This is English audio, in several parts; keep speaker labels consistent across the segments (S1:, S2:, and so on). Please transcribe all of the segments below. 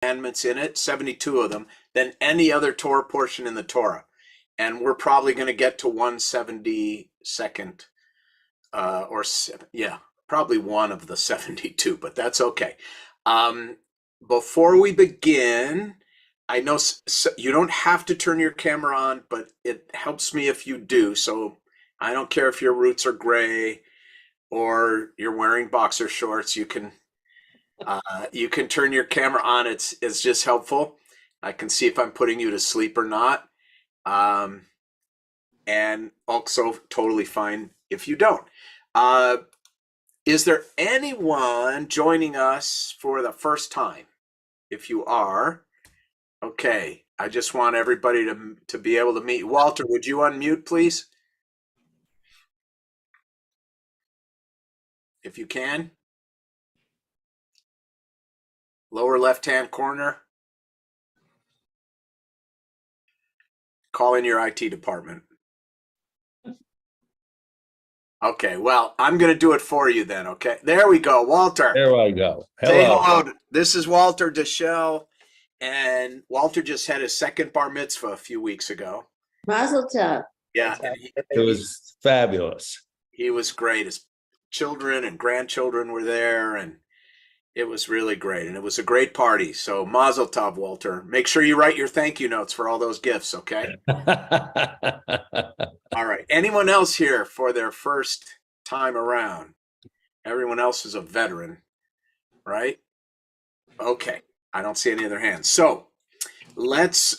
S1: commandments in it, 72 of them, than any other Torah portion in the Torah. And we're probably going to get to 172nd, probably one of the 72, but that's okay. Before we begin, I know you don't have to turn your camera on, but it helps me if you do. So I don't care if your roots are gray or you're wearing boxer shorts. You can turn your camera on. It's just helpful. I can see if I'm putting you to sleep or not. And also totally fine if you don't. Is there anyone joining us for the first time? If you are, okay. I just want everybody to be able to meet. Walter, would you unmute, please? If you can. Lower left-hand corner. Call in your IT department. Okay, well, I'm going to do it for you then, okay? There we go, Walter.
S2: There I go. Hello.
S1: Say hello. This is Walter Deschel, and Walter just had his second bar mitzvah a few weeks ago.
S3: Mazel tov.
S1: Yeah.
S2: It was fabulous.
S1: He was great. His children and grandchildren were there, and it was really great, and it was a great party. So mazel tov, Walter. Make sure you write your thank you notes for all those gifts, okay? All right. Anyone else here for their first time around? Everyone else is a veteran, right? Okay. I don't see any other hands. So let's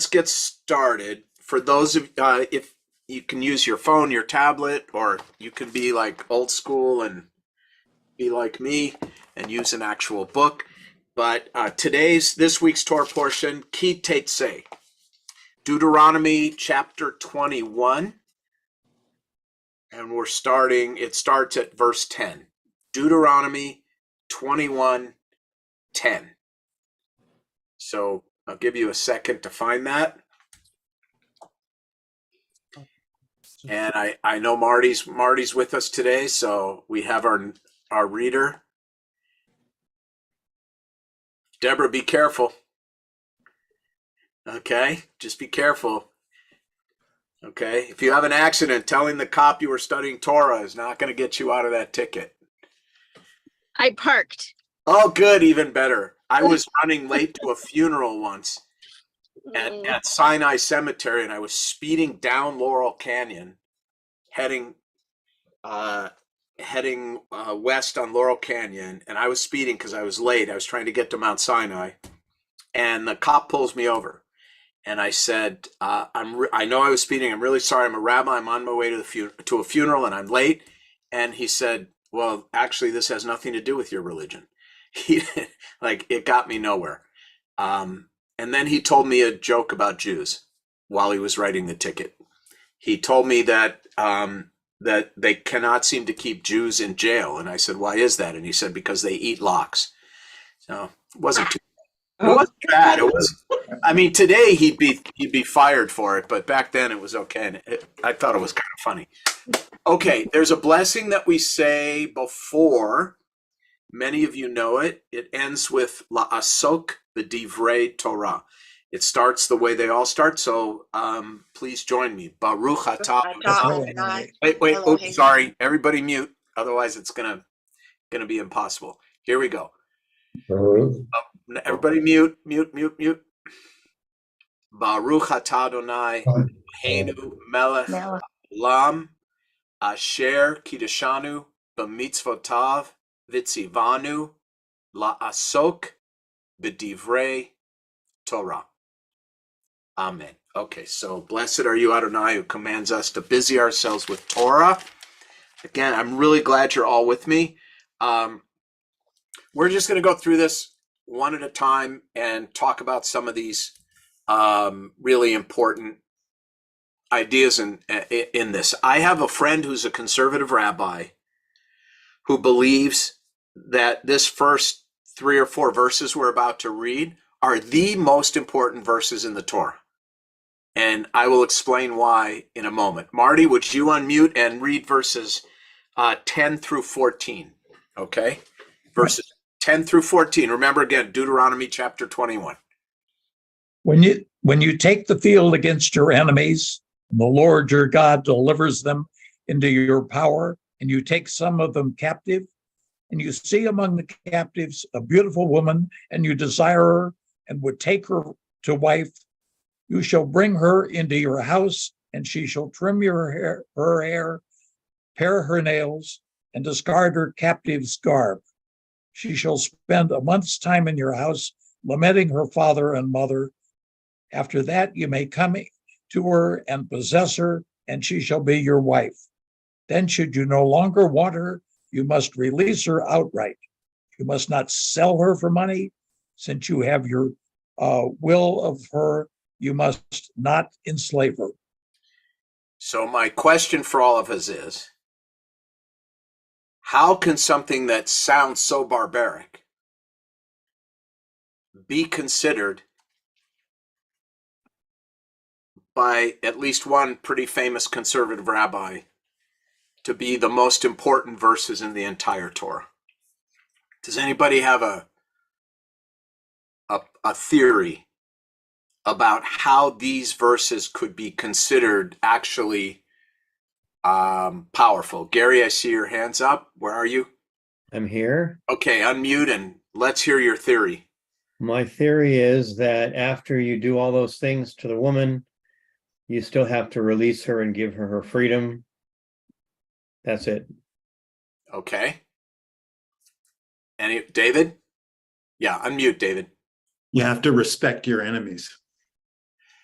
S1: get started. For those of if you can use your phone, your tablet, or you can be like old school and be like me and use an actual book. But this week's Torah portion, Ki Teitzei, Deuteronomy chapter 21. And it starts at verse 10. Deuteronomy 21:10. So I'll give you a second to find that. And I know Marty's with us today, so we have our reader. Deborah, be careful. Okay, just be careful. Okay, if you have an accident, telling the cop you were studying Torah is not going to get you out of that ticket.
S4: I parked.
S1: Oh, good, even better. I was running late to a funeral once at Sinai Cemetery, and I was speeding down Laurel Canyon, heading west on Laurel Canyon, and I was speeding because I was late. I was trying to get to Mount Sinai, and the cop pulls me over, and I said, "I know I was speeding. I'm really sorry. I'm a rabbi. I'm on my way to a funeral, and I'm late." And he said, "Well, actually, this has nothing to do with your religion." It got me nowhere. And then he told me a joke about Jews while he was writing the ticket. He told me that they cannot seem to keep Jews in jail. And I said, "Why is that?" And he said, "Because they eat lox." So it wasn't too bad. It wasn't bad. It was, I mean, today he'd be fired for it, but back then it was okay. And I thought it was kind of funny. Okay, there's a blessing that we say before. Many of you know it. It ends with la'asok b'divrei Torah. It starts the way they all start. So please join me. Baruch atah. Wait. Oops, sorry. Everybody mute. Otherwise, it's gonna be impossible. Here we go. Everybody mute. Baruch atah Adonai Eloheinu melech haolam asher kiddushanu b'mitzvotav Vitzivanu la'asok b'divrei Torah. Amen. Okay, so blessed are you, Adonai, who commands us to busy ourselves with Torah. Again, I'm really glad you're all with me. We're just going to go through this one at a time and talk about some of these really important ideas in this. I have a friend who's a conservative rabbi who believes that this first 3 or 4 verses we're about to read are the most important verses in the Torah. And I will explain why in a moment. Marty, would you unmute and read verses 10 through 14? Okay? Verses 10 through 14. Remember again, Deuteronomy chapter 21.
S3: When you take the field against your enemies, and the Lord your God delivers them into your power, and you take some of them captive, and you see among the captives a beautiful woman, and you desire her and would take her to wife, you shall bring her into your house, and she shall trim her hair, pare her nails, and discard her captive's garb. She shall spend a month's time in your house, lamenting her father and mother. After that, you may come to her and possess her, and she shall be your wife. Then, should you no longer want her, you must release her outright. You must not sell her for money. Since you have your will of her, you must not enslave her.
S1: So my question for all of us is, how can something that sounds so barbaric be considered by at least one pretty famous conservative rabbi to be the most important verses in the entire Torah? Does anybody have a theory about how these verses could be considered actually powerful? Gary, I see your hands up. Where are you?
S5: I'm here.
S1: Okay, unmute and let's hear your theory.
S5: My theory is that after you do all those things to the woman, you still have to release her and give her her freedom. That's it.
S1: Okay. David? Yeah, unmute, David.
S6: You have to respect your enemies.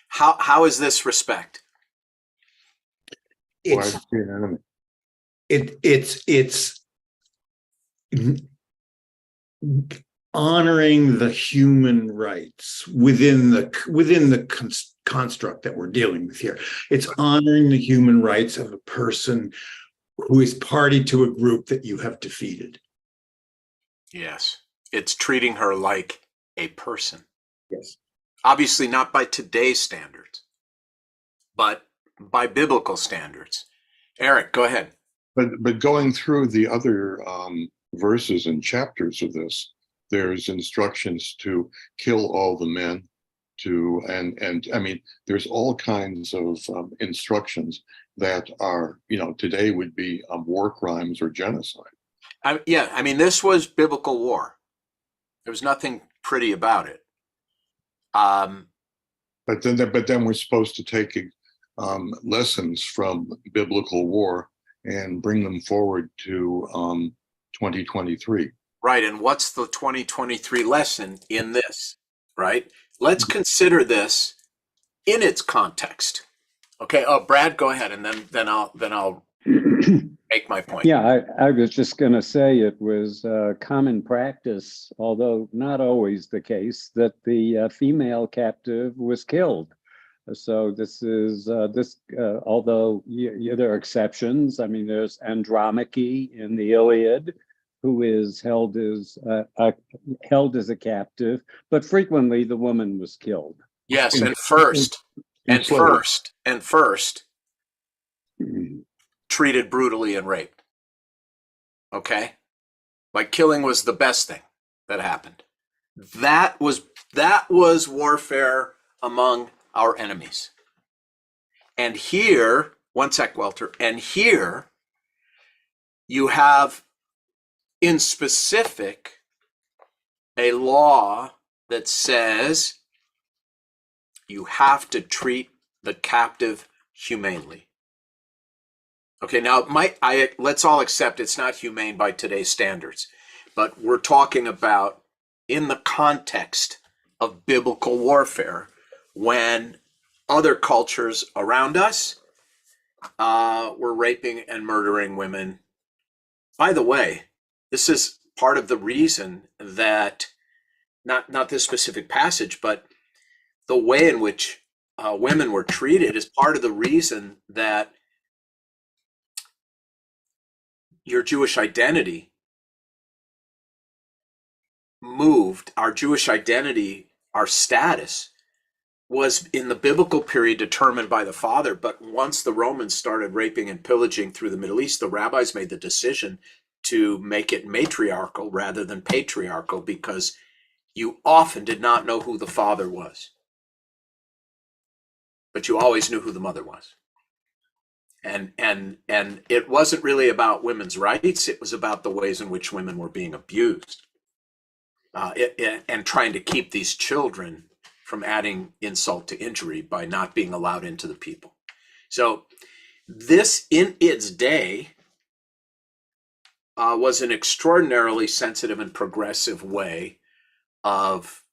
S1: How is this respect?
S6: It's honoring the human rights within the construct that we're dealing with here. It's honoring the human rights of a person who is party to a group that you have defeated.
S1: Yes. It's treating her like a person.
S6: Yes.
S1: Obviously not by today's standards, but by biblical standards. Eric, go ahead.
S7: But going through the other verses and chapters of this, there's instructions to kill all the men, and I mean, there's all kinds of instructions that are, today would be war crimes or genocide.
S1: I mean, this was biblical war. There was nothing pretty about it.
S7: But then we're supposed to take lessons from biblical war and bring them forward to 2023.
S1: Right, and what's the 2023 lesson in this, right? Let's consider this in its context. Okay, Brad, go ahead, and then I'll make my point.
S8: Yeah, I was just going to say it was common practice, although not always the case, that the female captive was killed. So this is although there are exceptions. I mean, there's Andromache in the Iliad, who is held as a captive, but frequently the woman was killed.
S1: Yes, and first treated brutally and raped. Okay? Like killing was the best thing that happened. That was warfare among our enemies. And here, one sec, Walter, and here you have in specific a law that says you have to treat the captive humanely. Okay, now let's all accept it's not humane by today's standards, but we're talking about in the context of biblical warfare when other cultures around us were raping and murdering women. By the way, this is part of the reason that not this specific passage, but the way in which women were treated is part of the reason that your Jewish identity moved, our Jewish identity, our status was in the biblical period determined by the father. But once the Romans started raping and pillaging through the Middle East, the rabbis made the decision to make it matriarchal rather than patriarchal, because you often did not know who the father was, but you always knew who the mother was. And it wasn't really about women's rights. It was about the ways in which women were being abused, and trying to keep these children from adding insult to injury by not being allowed into the people. So this, in its day, was an extraordinarily sensitive and progressive way of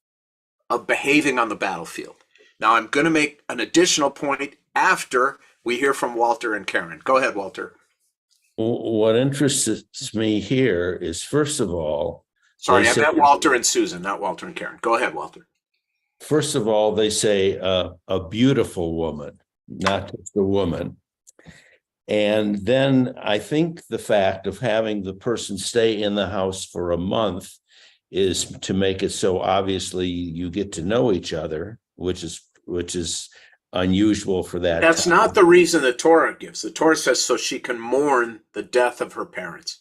S1: behaving on the battlefield. Now, I'm going to make an additional point after we hear from Walter and Karen. Go ahead, Walter.
S2: What interests me here is, first of all,
S1: sorry, I meant Walter and Susan, not Walter and Karen. Go ahead, Walter.
S2: First of all, they say a beautiful woman, not just a woman. And then I think the fact of having the person stay in the house for a month is to make it so obviously you get to know each other, which is unusual for that.
S1: That's
S2: time.
S1: not the reason the Torah gives. The Torah says so she can mourn the death of her parents.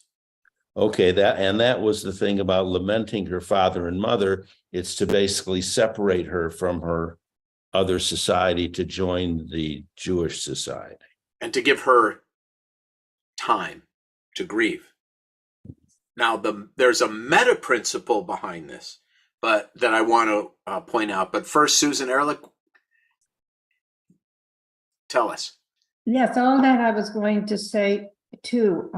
S2: Okay, that was the thing about lamenting her father and mother. It's to basically separate her from her other society to join the Jewish society.
S1: And to give her time to grieve. Now, there's a meta principle behind this, but that I want to point out. But first, Susan Ehrlich, tell us.
S9: Yes, all that I was going to say too,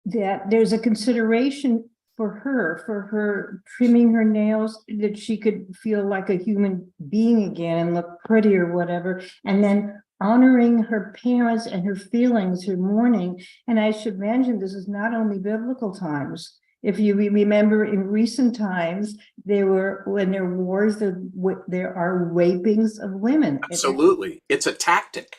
S9: that there's a consideration for her trimming her nails, that she could feel like a human being again and look pretty or whatever, and then honoring her parents and her feelings, her mourning. And I should mention, this is not only biblical times. If you remember, in recent times, when there are wars, there are rapings of women.
S1: Absolutely. It's a tactic.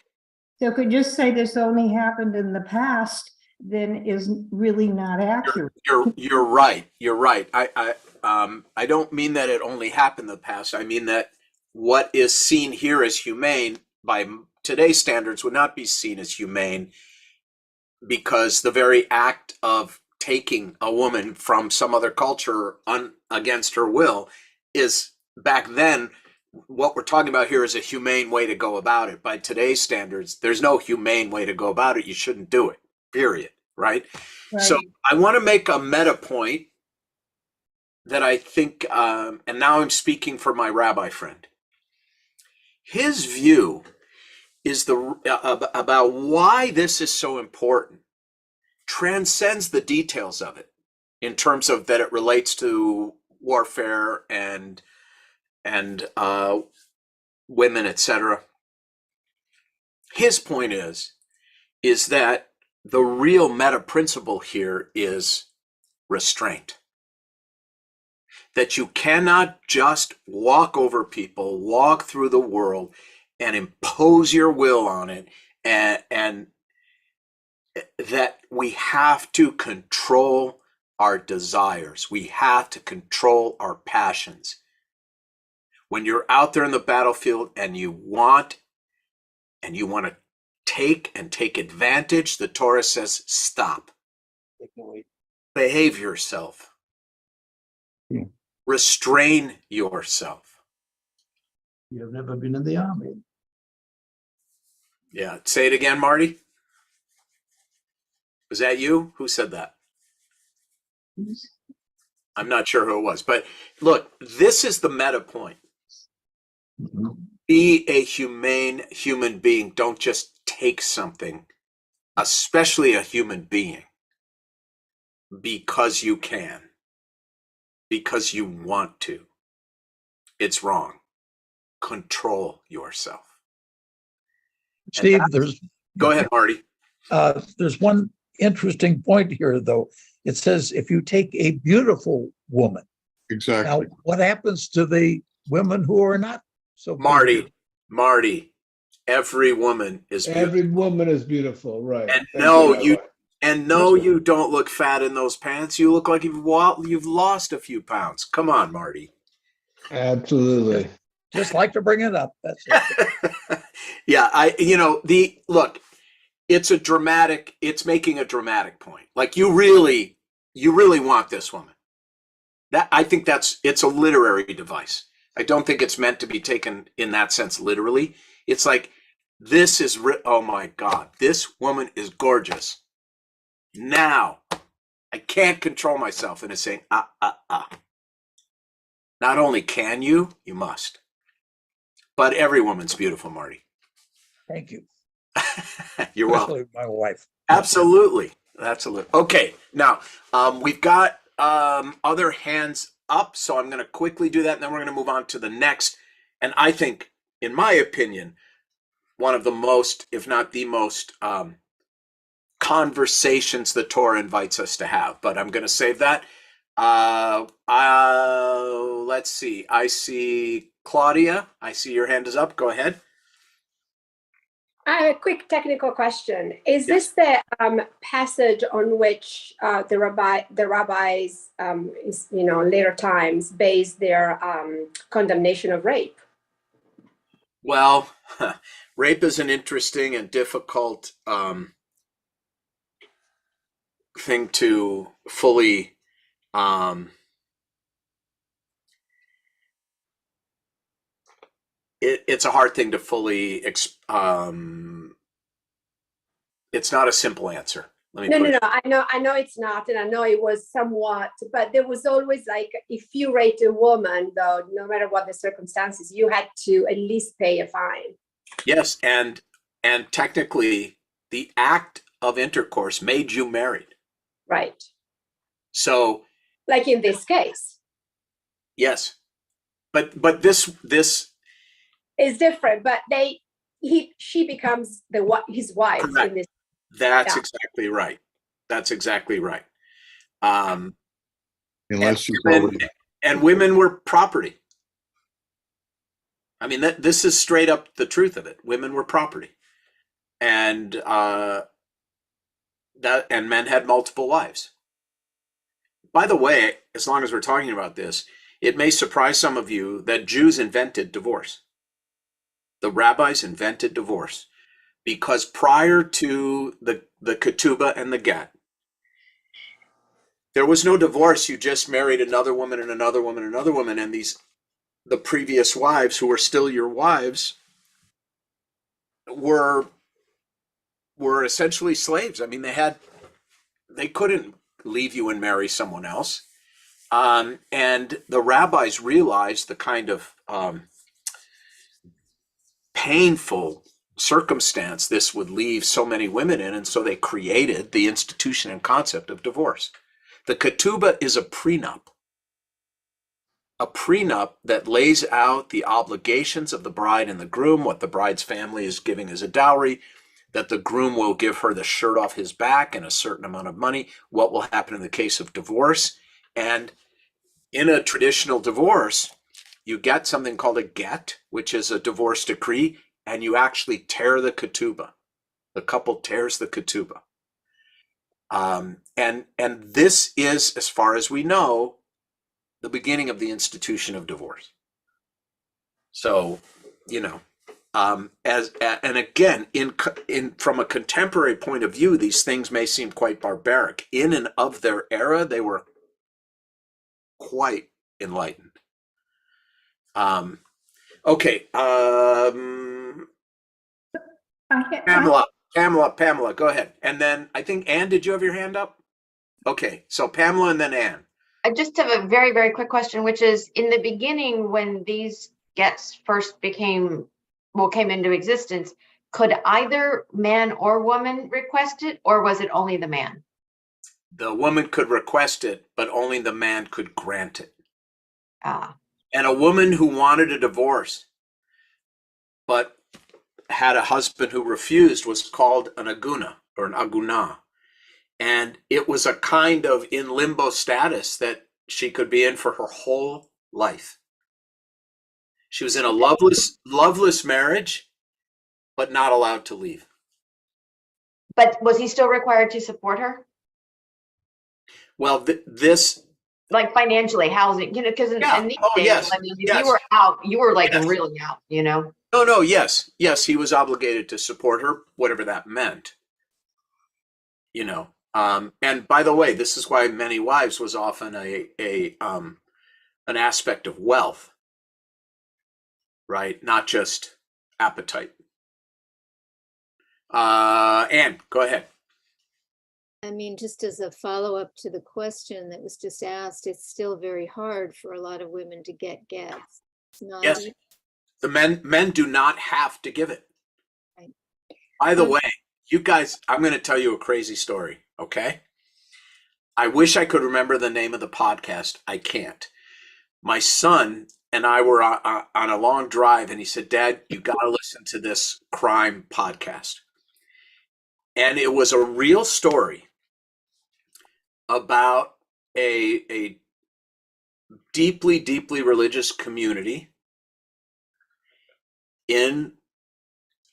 S9: So could just say this only happened in the past, then is really not accurate.
S1: You're right. You're right. I don't mean that it only happened in the past. I mean that what is seen here as humane by today's standards would not be seen as humane, because the very act of taking a woman from some other culture against her will is, back then, what we're talking about here is a humane way to go about it. By today's standards, there's no humane way to go about it. You shouldn't do it, period. Right? So I want to make a meta point that I think, and now I'm speaking for my rabbi friend. His view is about why this is so important transcends the details of it, in terms of that it relates to warfare and women, etc. His point is that the real meta principle here is restraint. That you cannot just walk over people, walk through the world, and impose your will on it, and that we have to control our desires. We have to control our passions. When you're out there in the battlefield and you want to take advantage, the Torah says, stop. Behave yourself. Restrain yourself.
S3: You've never been in the army.
S1: Yeah. Say it again, Marty. Was that you? Who said that? I'm not sure who it was. But look, this is the meta point.
S3: Mm-hmm.
S1: Be a humane human being. Don't just take something, especially a human being, because you can, because you want to. It's wrong. Control yourself.
S3: Steve,
S1: go ahead, Marty.
S3: There's one interesting point here, though. It says if you take a beautiful woman.
S7: Exactly.
S3: Now, what happens to the women who are not so beautiful?
S1: Marty, every woman is beautiful.
S10: Every woman is beautiful, right?
S1: And you don't look fat in those pants. You look like you've lost a few pounds. Come on, Marty.
S10: Absolutely.
S3: Just like to bring it up. That's it.
S1: Yeah, look, it's making a dramatic point. Like you really want this woman. I think it's a literary device. I don't think it's meant to be taken in that sense literally. It's like, oh my God, this woman is gorgeous. Now I can't control myself. And it's saying, Not only can you must. But every woman's beautiful, Marty.
S3: Thank you.
S1: You're welcome.
S3: Especially my wife.
S1: Absolutely. Okay. Now, we've got other hands up, so I'm going to quickly do that, and then we're going to move on to the next. And I think, in my opinion, one of the most, if not the most, conversations the Torah invites us to have. But I'm going to save that. Let's see. I see Claudia. I see your hand is up. Go ahead.
S11: I have a quick technical question. Is this the passage on which the rabbis, later times, base their condemnation of rape?
S1: Well, rape is an interesting and difficult thing to fully it's a hard thing to fully it's not a simple answer.
S11: No. I know it's not, and I know it was somewhat, but there was always like, if you raped a woman, though, no matter what the circumstances, you had to at least pay a fine.
S1: Yes, and technically, the act of intercourse made you married.
S11: Right.
S1: So,
S11: like in this case.
S1: Yes, but this
S11: is different. But she becomes his wife.
S1: Correct.
S11: In this.
S1: That's exactly right. That's exactly right.
S7: Unless
S1: and women were property. I mean, this is straight up the truth of it. Women were property, and men had multiple wives. By the way, as long as we're talking about this, it may surprise some of you that Jews invented divorce. The rabbis invented divorce. Because prior to the ketubah and the get, there was no divorce. You just married another woman and another woman and another woman, and the previous wives, who were still your wives, were essentially slaves. I mean, they couldn't leave you and marry someone else, and the rabbis realized the kind of painful circumstance this would leave so many women in, and so they created the institution and concept of divorce. The ketubah is a prenup that lays out the obligations of the bride and the groom, what the bride's family is giving as a dowry, that the groom will give her the shirt off his back and a certain amount of money, what will happen in the case of divorce. And in a traditional divorce, you get something called a get, which is a divorce decree, and you actually tear the ketubah. The couple tears the ketubah. And this is, as far as we know, the beginning of the institution of divorce. So, and again, from a contemporary point of view, these things may seem quite barbaric. In and of their era, they were quite enlightened. Okay. Pamela, go ahead. And then I think, Anne, did you have your hand up? Okay, so Pamela and then Anne.
S12: I just have a very, very quick question, which is, in the beginning, when these gets first came into existence, could either man or woman request it, or was it only the man?
S1: The woman could request it, but only the man could grant it. And a woman who wanted a divorce, but had a husband who refused, was called an aguna or an aguna. And it was a kind of in limbo status that she could be in for her whole life. She was in a loveless marriage, but not allowed to leave.
S12: But was he still required to support her?
S1: Well, this...
S12: Like financially, housing, because in these days,
S1: yes.
S12: I mean, if you were out, you were like really out,
S1: No, yes, he was obligated to support her, whatever that meant. you know. And by the way, this is why many wives was often an aspect of wealth, right? Not just appetite. Anne, go ahead.
S13: I mean, just as a follow-up to the question that was just asked, it's still very hard for a lot of women to get gets. It's not
S1: Yes,
S13: easy.
S1: the men do not have to give it.
S13: Right.
S1: By the way, you guys, I'm going to tell you a crazy story, okay? I wish I could remember the name of the podcast. I can't. My son and I were on a long drive, and he said, Dad, you got to listen to this crime podcast. And it was a real story about a deeply, deeply religious community in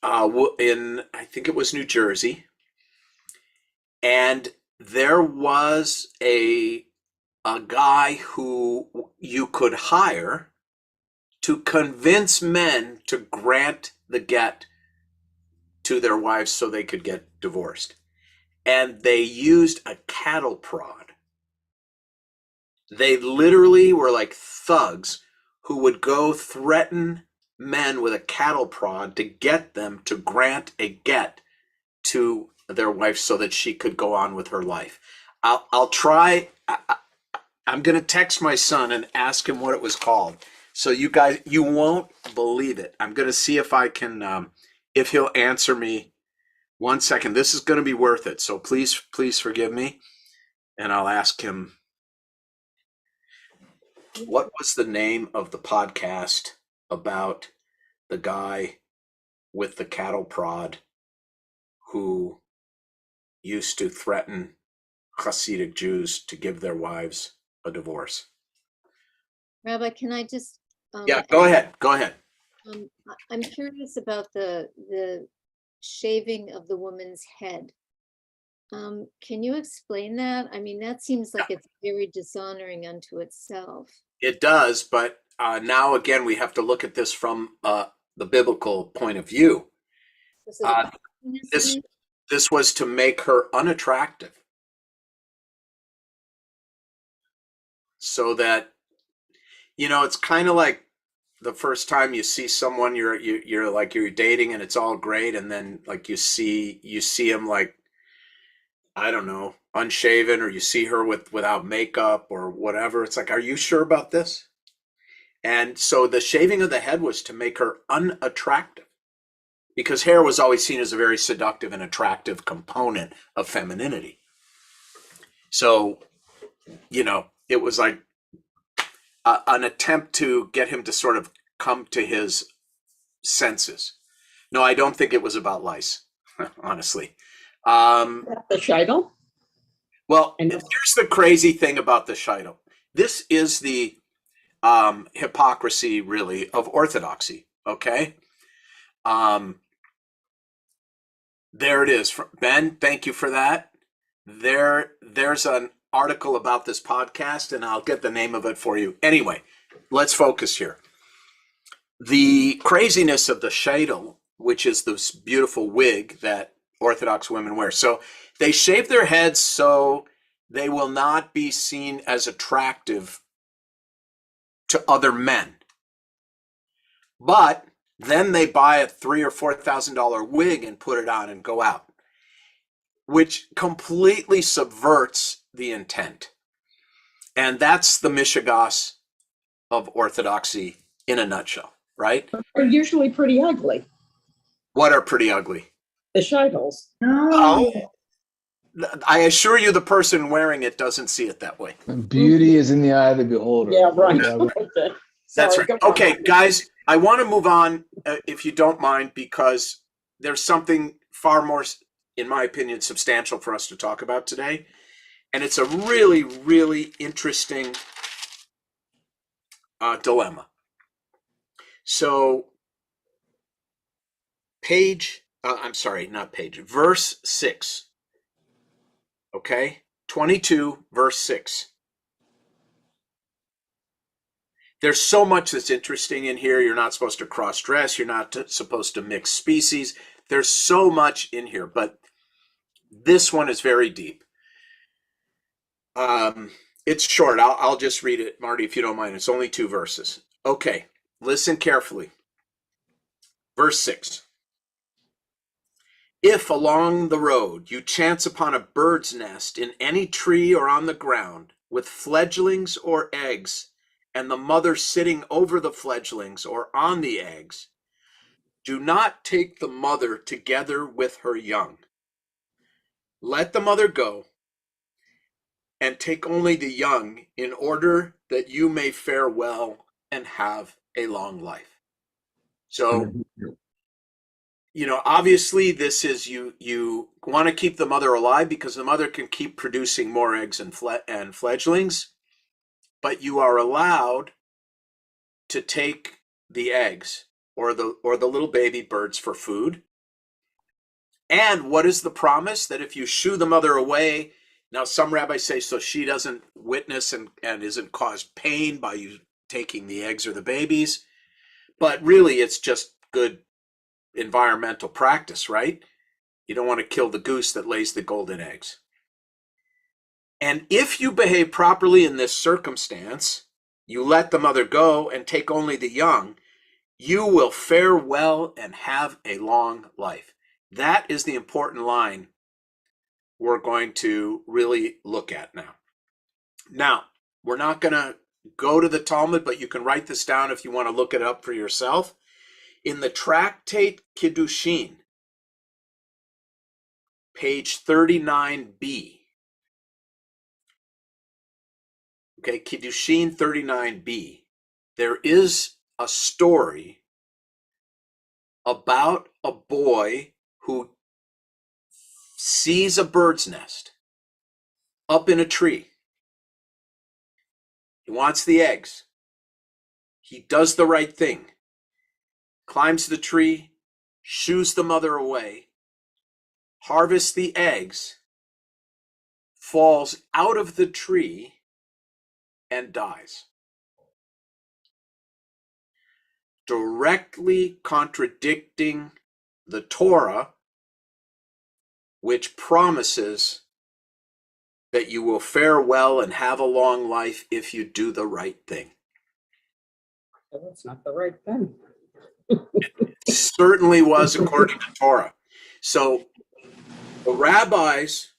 S1: I think it was New Jersey, and there was a guy who you could hire to convince men to grant the get to their wives so they could get divorced. And they used a cattle prod. They literally were like thugs who would go threaten men with a cattle prod to get them to grant a get to their wife so that she could go on with her life. I'll try. I'm going to text my son and ask him what it was called. So you guys, you won't believe it. I'm going to see if I can, if he'll answer me. 1 second. This is going to be worth it. So please forgive me. And I'll ask him, what was the name of the podcast about the guy with the cattle prod who used to threaten Hasidic Jews to give their wives a divorce?
S13: Rabbi, can I just?
S1: Yeah, go ahead.
S13: I'm curious about the shaving of the woman's head. Can you explain that? I mean, that seems like it's very dishonoring unto itself.
S1: It does, but now again, we have to look at this from the biblical point of view. This was to make her unattractive, so that, you know, it's kind of like the first time you see someone you're like you're dating and it's all great, and then like you see him, like, I don't know, unshaven, or you see her without makeup or whatever. It's like, are you sure about this? And so the shaving of the head was to make her unattractive, because hair was always seen as a very seductive and attractive component of femininity. So, you know, it was like an attempt to get him to sort of come to his senses. No, I don't think it was about lice, honestly.
S14: The shidel?
S1: Well, here's the crazy thing about the shidel. This is the hypocrisy, really, of orthodoxy, okay? There it is. Ben, thank you for that. There's an article about this podcast, and I'll get the name of it for you. Anyway, let's focus here. The craziness of the shidel, which is this beautiful wig that Orthodox women wear. So they shave their heads so they will not be seen as attractive to other men. But then they buy a $3,000 or $4,000 wig and put it on and go out, which completely subverts the intent. And that's the mishigas of orthodoxy in a nutshell, right?
S14: They're usually pretty ugly.
S1: What are pretty ugly?
S14: The shidels.
S1: Oh, I assure you the person wearing it doesn't see it that way.
S10: Beauty is in the eye of the beholder.
S14: Yeah, right.
S10: Okay.
S1: That's
S14: Sorry,
S1: right.
S14: go on.
S1: Okay, guys, I want to move on, if you don't mind, because there's something far more, in my opinion, substantial for us to talk about today. And it's a really, really interesting dilemma. So verse 6. Okay, 22, verse 6. There's so much that's interesting in here. You're not supposed to cross-dress. You're not supposed to mix species. There's so much in here. But This one is very deep. It's short. I'll just read it, Marty, if you don't mind. It's only 2 verses. Okay, listen carefully. Verse 6. If along the road you chance upon a bird's nest in any tree or on the ground with fledglings or eggs, and the mother sitting over the fledglings or on the eggs, do not take the mother together with her young. Let the mother go and take only the young, in order that you may fare well and have a long life. So, obviously this is, you want to keep the mother alive because the mother can keep producing more eggs and fledglings, but you are allowed to take the eggs or the little baby birds for food. And what is the promise? That if you shoo the mother away, now some rabbis say so she doesn't witness and isn't caused pain by you taking the eggs or the babies, but really it's just good environmental practice, right? You don't want to kill the goose that lays the golden eggs. And if you behave properly in this circumstance, you let the mother go and take only the young, you will fare well and have a long life. That is the important line we're going to really look at now. Now, we're not going to go to the Talmud, but you can write this down if you want to look it up for yourself. In the Tractate Kiddushin, page 39b. Okay, Kiddushin 39b. There is a story about a boy who sees a bird's nest up in a tree. He wants the eggs. He does the right thing. Climbs the tree, shoos the mother away, harvests the eggs, falls out of the tree, and dies. Directly contradicting the Torah, which promises that you will fare well and have a long life if you do the right thing.
S14: Well, that's not the right thing.
S1: It certainly was according to Torah. So the rabbis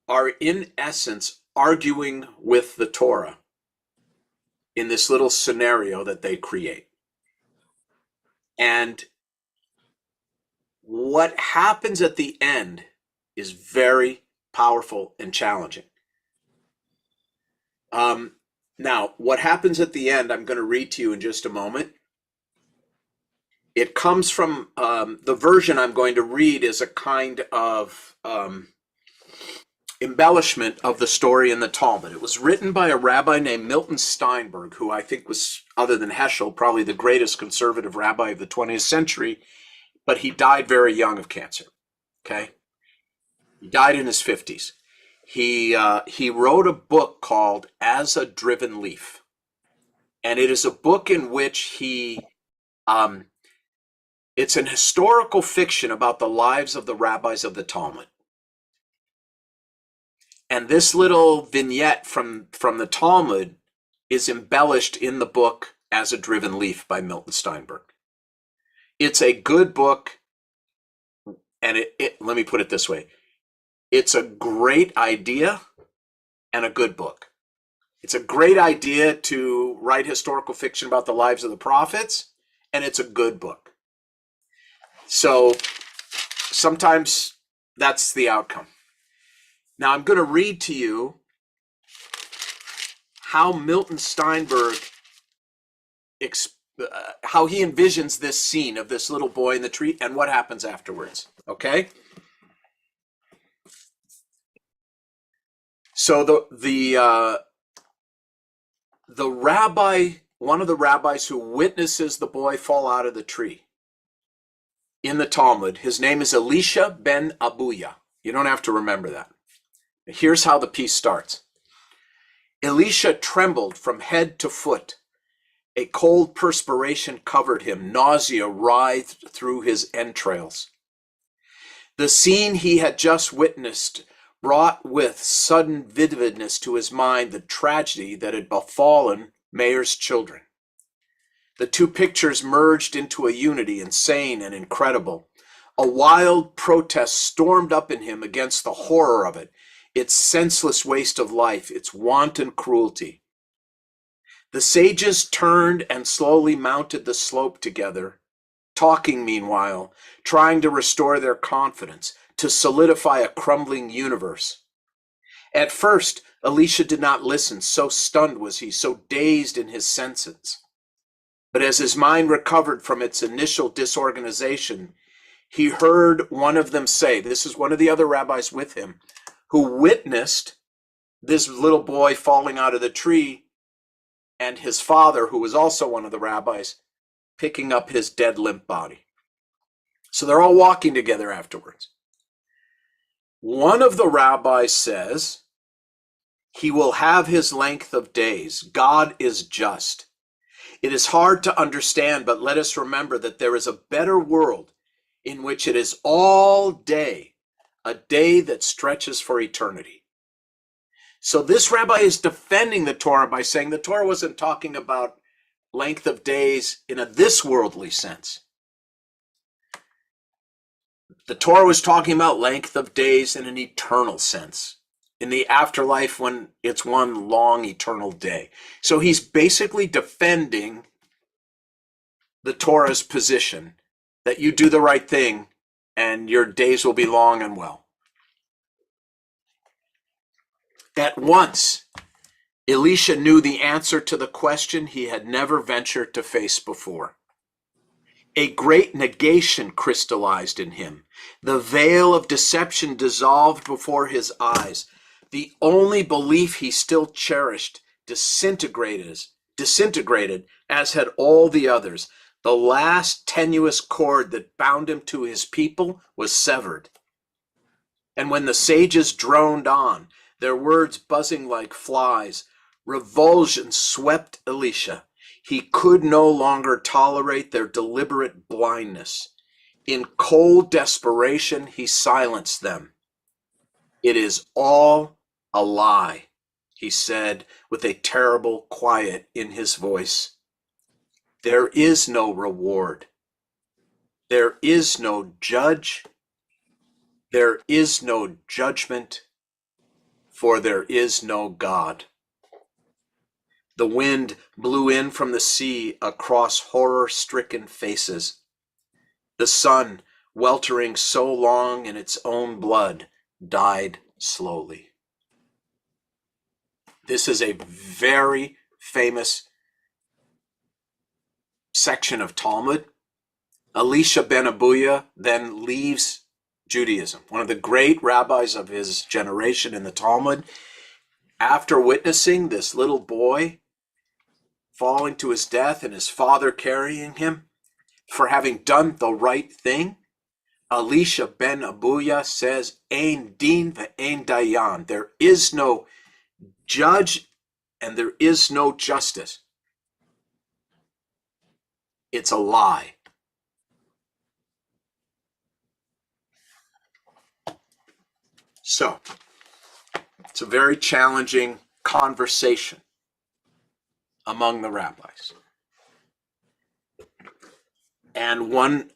S1: are in essence arguing with the Torah in this little scenario that they create. And what happens at the end is very powerful and challenging. Now, what happens at the end, I'm going to read to you in just a moment. It comes from the version I'm going to read is a kind of embellishment of the story in the Talmud. It was written by a rabbi named Milton Steinberg, who I think was, other than Heschel, probably the greatest conservative rabbi of the 20th century, but he died very young of cancer. Okay? He died in his 50s. He wrote a book called As a Driven Leaf. And it is a book in which he, it's an historical fiction about the lives of the rabbis of the Talmud. And this little vignette from the Talmud is embellished in the book As a Driven Leaf by Milton Steinberg. It's a good book, and let me put it this way. It's a great idea and a good book. It's a great idea to write historical fiction about the lives of the prophets, and it's a good book. So sometimes that's the outcome. Now I'm going to read to you how Milton Steinberg, how he envisions this scene of this little boy in the tree and what happens afterwards. Okay? So the rabbi, one of the rabbis who witnesses the boy fall out of the tree in the Talmud, his name is Elisha ben Abuya. You don't have to remember that. Here's how the piece starts. Elisha trembled from head to foot. A cold perspiration covered him. Nausea writhed through his entrails. The scene he had just witnessed brought with sudden vividness to his mind the tragedy that had befallen Meir's children. The two pictures merged into a unity insane and incredible. A wild protest stormed up in him against the horror of it, its senseless waste of life, its wanton cruelty. The sages turned and slowly mounted the slope together, talking meanwhile, trying to restore their confidence, to solidify a crumbling universe. At first, Elisha did not listen, so stunned was he, so dazed in his senses. But as his mind recovered from its initial disorganization, he heard one of them say, this is one of the other rabbis with him, who witnessed this little boy falling out of the tree, and his father, who was also one of the rabbis, picking up his dead, limp body. So they're all walking together afterwards. One of the rabbis says, he will have his length of days. God is just. It is hard to understand, but let us remember that there is a better world in which it is all day, a day that stretches for eternity. So this rabbi is defending the Torah by saying the Torah wasn't talking about length of days in a this worldly sense. The Torah was talking about length of days in an eternal sense, in the afterlife when it's one long eternal day. So he's basically defending the Torah's position that you do the right thing and your days will be long and well. At once, Elisha knew the answer to the question he had never ventured to face before. A great negation crystallized in him. The veil of deception dissolved before his eyes. The only belief he still cherished disintegrated as had all the others. The last tenuous cord that bound him to his people was severed. And when the sages droned on, their words buzzing like flies, revulsion swept Elisha. He could no longer tolerate their deliberate blindness. In cold desperation, he silenced them. It is all a lie, he said with a terrible quiet in his voice. There is no reward. There is no judge. There is no judgment, for there is no God. The wind blew in from the sea across horror-stricken faces. The sun, weltering so long in its own blood, died slowly. This is a very famous section of Talmud. Elisha ben Abuya then leaves Judaism, one of the great rabbis of his generation in the Talmud. After witnessing this little boy falling to his death and his father carrying him for having done the right thing, Elisha ben Abuya says, Ein din ve'ein dayan. There is no judge and there is no justice. It's a lie. So, it's a very challenging conversation among the rabbis. And one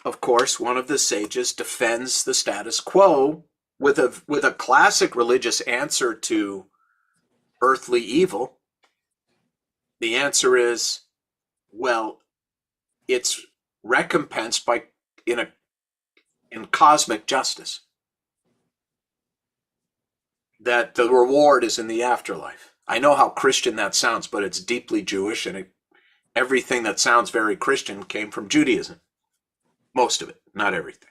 S1: of course, one of the sages defends the status quo with a classic religious answer to earthly evil. The answer is, well, it's recompensed in cosmic justice. That the reward is in the afterlife. I know how Christian that sounds, but it's deeply Jewish, and everything that sounds very Christian came from Judaism. Most of it, not everything.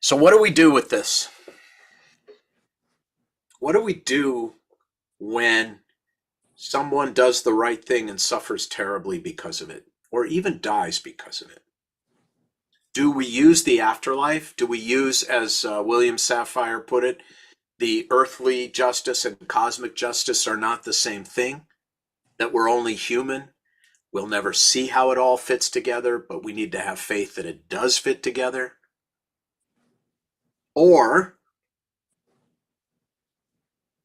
S1: So what do we do with this? What do we do when someone does the right thing and suffers terribly because of it, or even dies because of it? Do we use the afterlife? Do we use, as William Safire put it, the earthly justice and cosmic justice are not the same thing? That we're only human? We'll never see how it all fits together, but we need to have faith that it does fit together? Or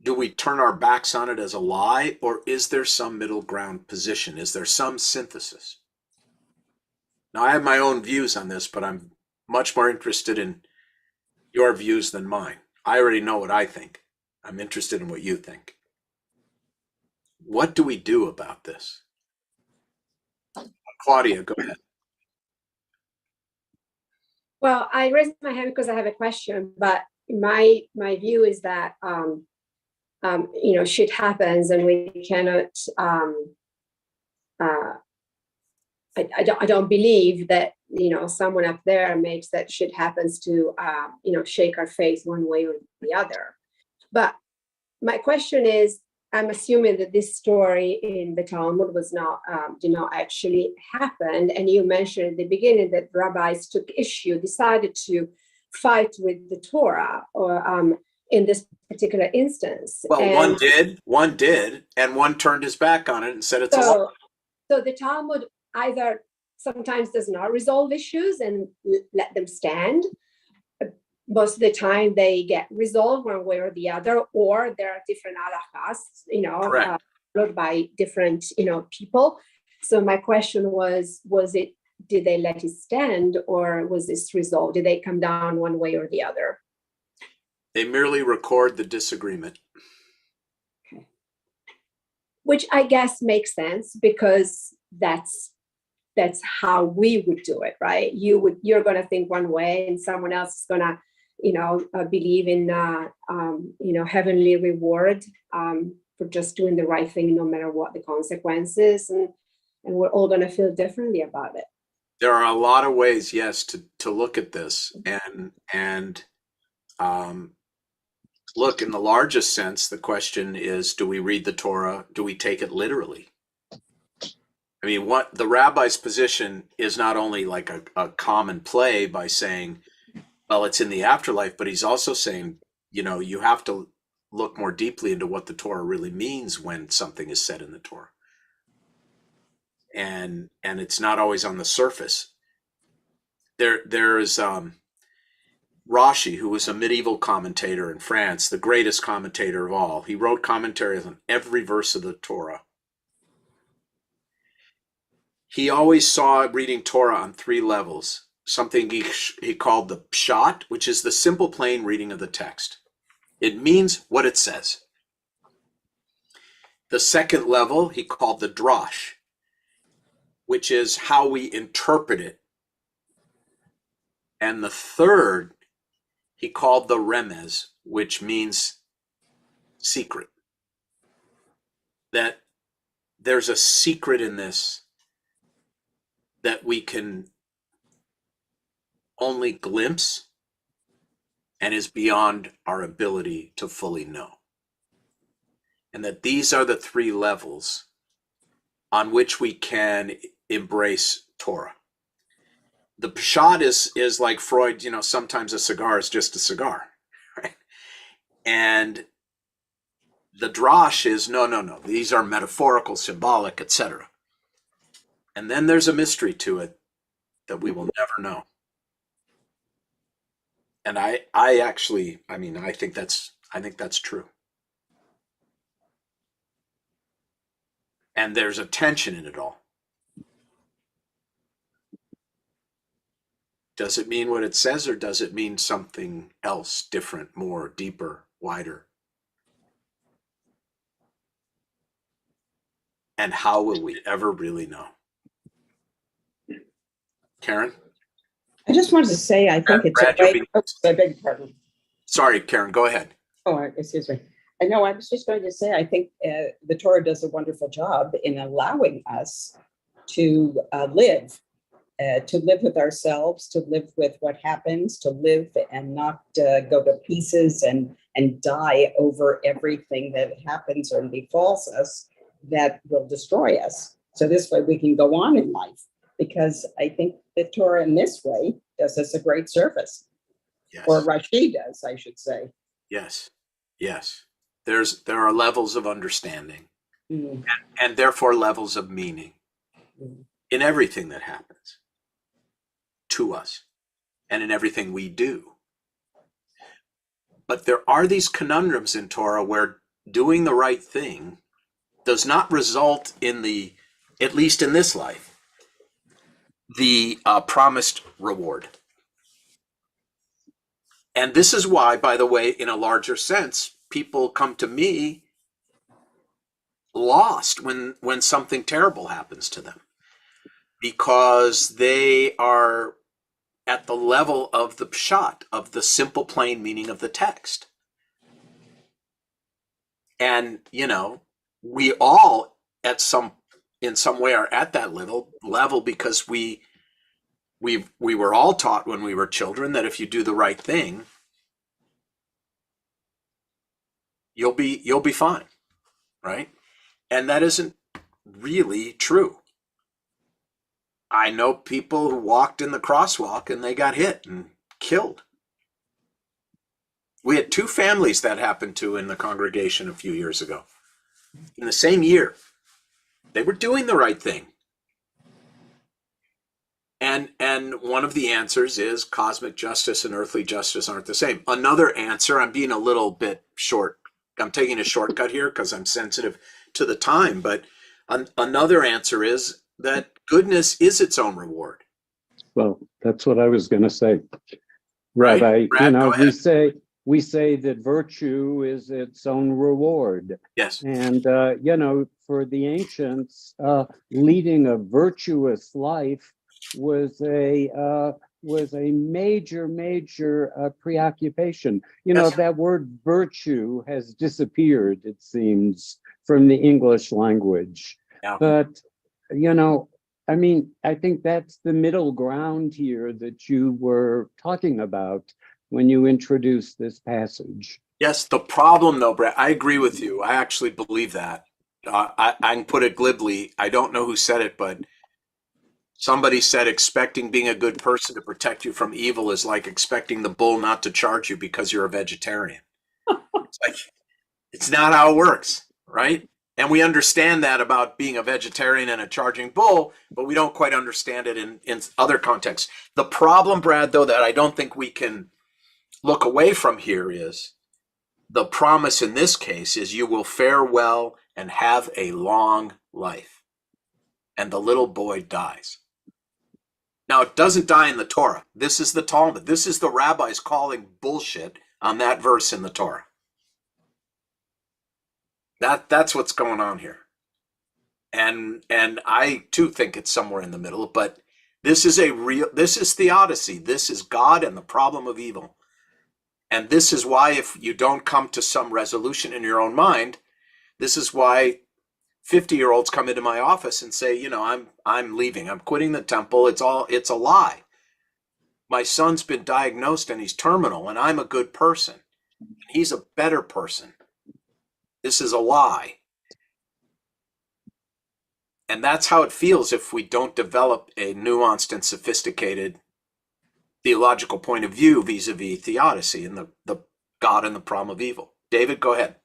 S1: do we turn our backs on it as a lie, or is there some middle ground position? Is there some synthesis? Now, I have my own views on this, but I'm much more interested in your views than mine. I already know what I think. I'm interested in what you think. What do we do about this? Claudia, go ahead.
S11: Well, I raised my hand because I have a question, but my view is that shit happens, and we cannot. I don't believe that someone up there makes that shit happens to shake our face one way or the other. But my question is, I'm assuming that this story in the Talmud was not actually happened. And you mentioned at the beginning that rabbis took issue, decided to fight with the Torah, or in this particular instance.
S1: Well,
S11: and
S1: one did, and one turned his back on it and said it's a lie.
S11: So the Talmud either sometimes does not resolve issues and let them stand. Most of the time they get resolved one way or the other, or there are different halachas, followed by different, people. So my question was it, did they let it stand, or was this resolved? Did they come down one way or the other?
S1: They merely record the disagreement.
S11: Okay. Which I guess makes sense, because that's how we would do it, right? You're going to think one way, and someone else is going to believe in heavenly reward for just doing the right thing, no matter what the consequences, and we're all going to feel differently about it.
S1: There are a lot of ways, yes, to look at this, and look, in the largest sense, the question is: do we read the Torah? Do we take it literally? I mean, what the rabbi's position is not only like a common play by saying, well, it's in the afterlife, but he's also saying, you have to look more deeply into what the Torah really means when something is said in the Torah. And it's not always on the surface. There is Rashi, who was a medieval commentator in France, the greatest commentator of all. He wrote commentaries on every verse of the Torah. He always saw reading Torah on three levels. Something he called the Pshat, which is the simple, plain reading of the text. It means what it says. The second level he called the Drash, which is how we interpret it. And the third he called the Remez, which means secret. That there's a secret in this that we can only glimpse and is beyond our ability to fully know. And that these are the three levels on which we can embrace Torah. The Pshat is like Freud, sometimes a cigar is just a cigar, right? And the Drash is no, these are metaphorical, symbolic, etc. And then there's a mystery to it that we will never know. And I think that's true. And there's a tension in it all. Does it mean what it says, or does it mean something else, different, more, deeper, wider? And how will we ever really know? Karen?
S14: I just wanted to say, I think it's
S1: Brad,
S14: a great, I beg your pardon.
S1: Sorry, Karen, go ahead.
S14: Oh, excuse me. I know, I was just going to say, I think the Torah does a wonderful job in allowing us to live with ourselves, to live with what happens, to live and not go to pieces and die over everything that happens or befalls us that will destroy us. So this way we can go on in life, because I think the Torah in this way does us a great service.
S1: Yes.
S14: Or Rashi does, I should say.
S1: Yes. There are levels of understanding, and therefore levels of meaning. in everything that happens to us and in everything we do. But there are these conundrums in Torah where doing the right thing does not result in the, at least in this life, the promised reward. And this is why, by the way, in a larger sense, people come to me lost when something terrible happens to them, because they are at the level of the pshat, of the simple plain meaning of the text. And we all in some way are at that level because we were all taught when we were children that if you do the right thing, you'll be fine, right? And that isn't really true. I know people who walked in the crosswalk and they got hit and killed. We had 2 families that happened to in the congregation a few years ago. In the same year, they were doing the right thing. And one of the answers is cosmic justice and earthly justice aren't the same. Another answer, I'm being a little bit short. I'm taking a shortcut here because I'm sensitive to the time. But another answer is that goodness is its own reward.
S8: Well, that's what I was going to say.
S1: Right?
S8: Rabbi,
S1: Brad, go ahead.
S8: we say that virtue is its own reward.
S1: Yes.
S8: And, for the ancients, leading a virtuous life was a major preoccupation.
S1: Yes.
S8: That word virtue has disappeared, it seems, from the English language.
S1: Yeah.
S8: But, I think that's the middle ground here that you were talking about when you introduced this passage.
S1: Yes, the problem though, Brett, I agree with you. I actually believe that. I can put it glibly. I don't know who said it, but somebody said expecting being a good person to protect you from evil is like expecting the bull not to charge you because you're a vegetarian. It's not how it works, right? And we understand that about being a vegetarian and a charging bull, but we don't quite understand it in other contexts. The problem, Brad, though, that I don't think we can look away from here is the promise in this case is you will fare well and have a long life. And the little boy dies. Now, it doesn't die in the Torah. This is the Talmud. This is the rabbis calling bullshit on that verse in the Torah. That's what's going on here. And I too think it's somewhere in the middle, but this is theodicy. This is God and the problem of evil. And this is why if you don't come to some resolution in your own mind, this is why 50-year-olds come into my office and say, I'm leaving. I'm quitting the temple. It's a lie. My son's been diagnosed and he's terminal and I'm a good person. And he's a better person. This is a lie. And that's how it feels if we don't develop a nuanced and sophisticated theological point of view vis-a-vis theodicy and the God and the problem of evil. David, go ahead.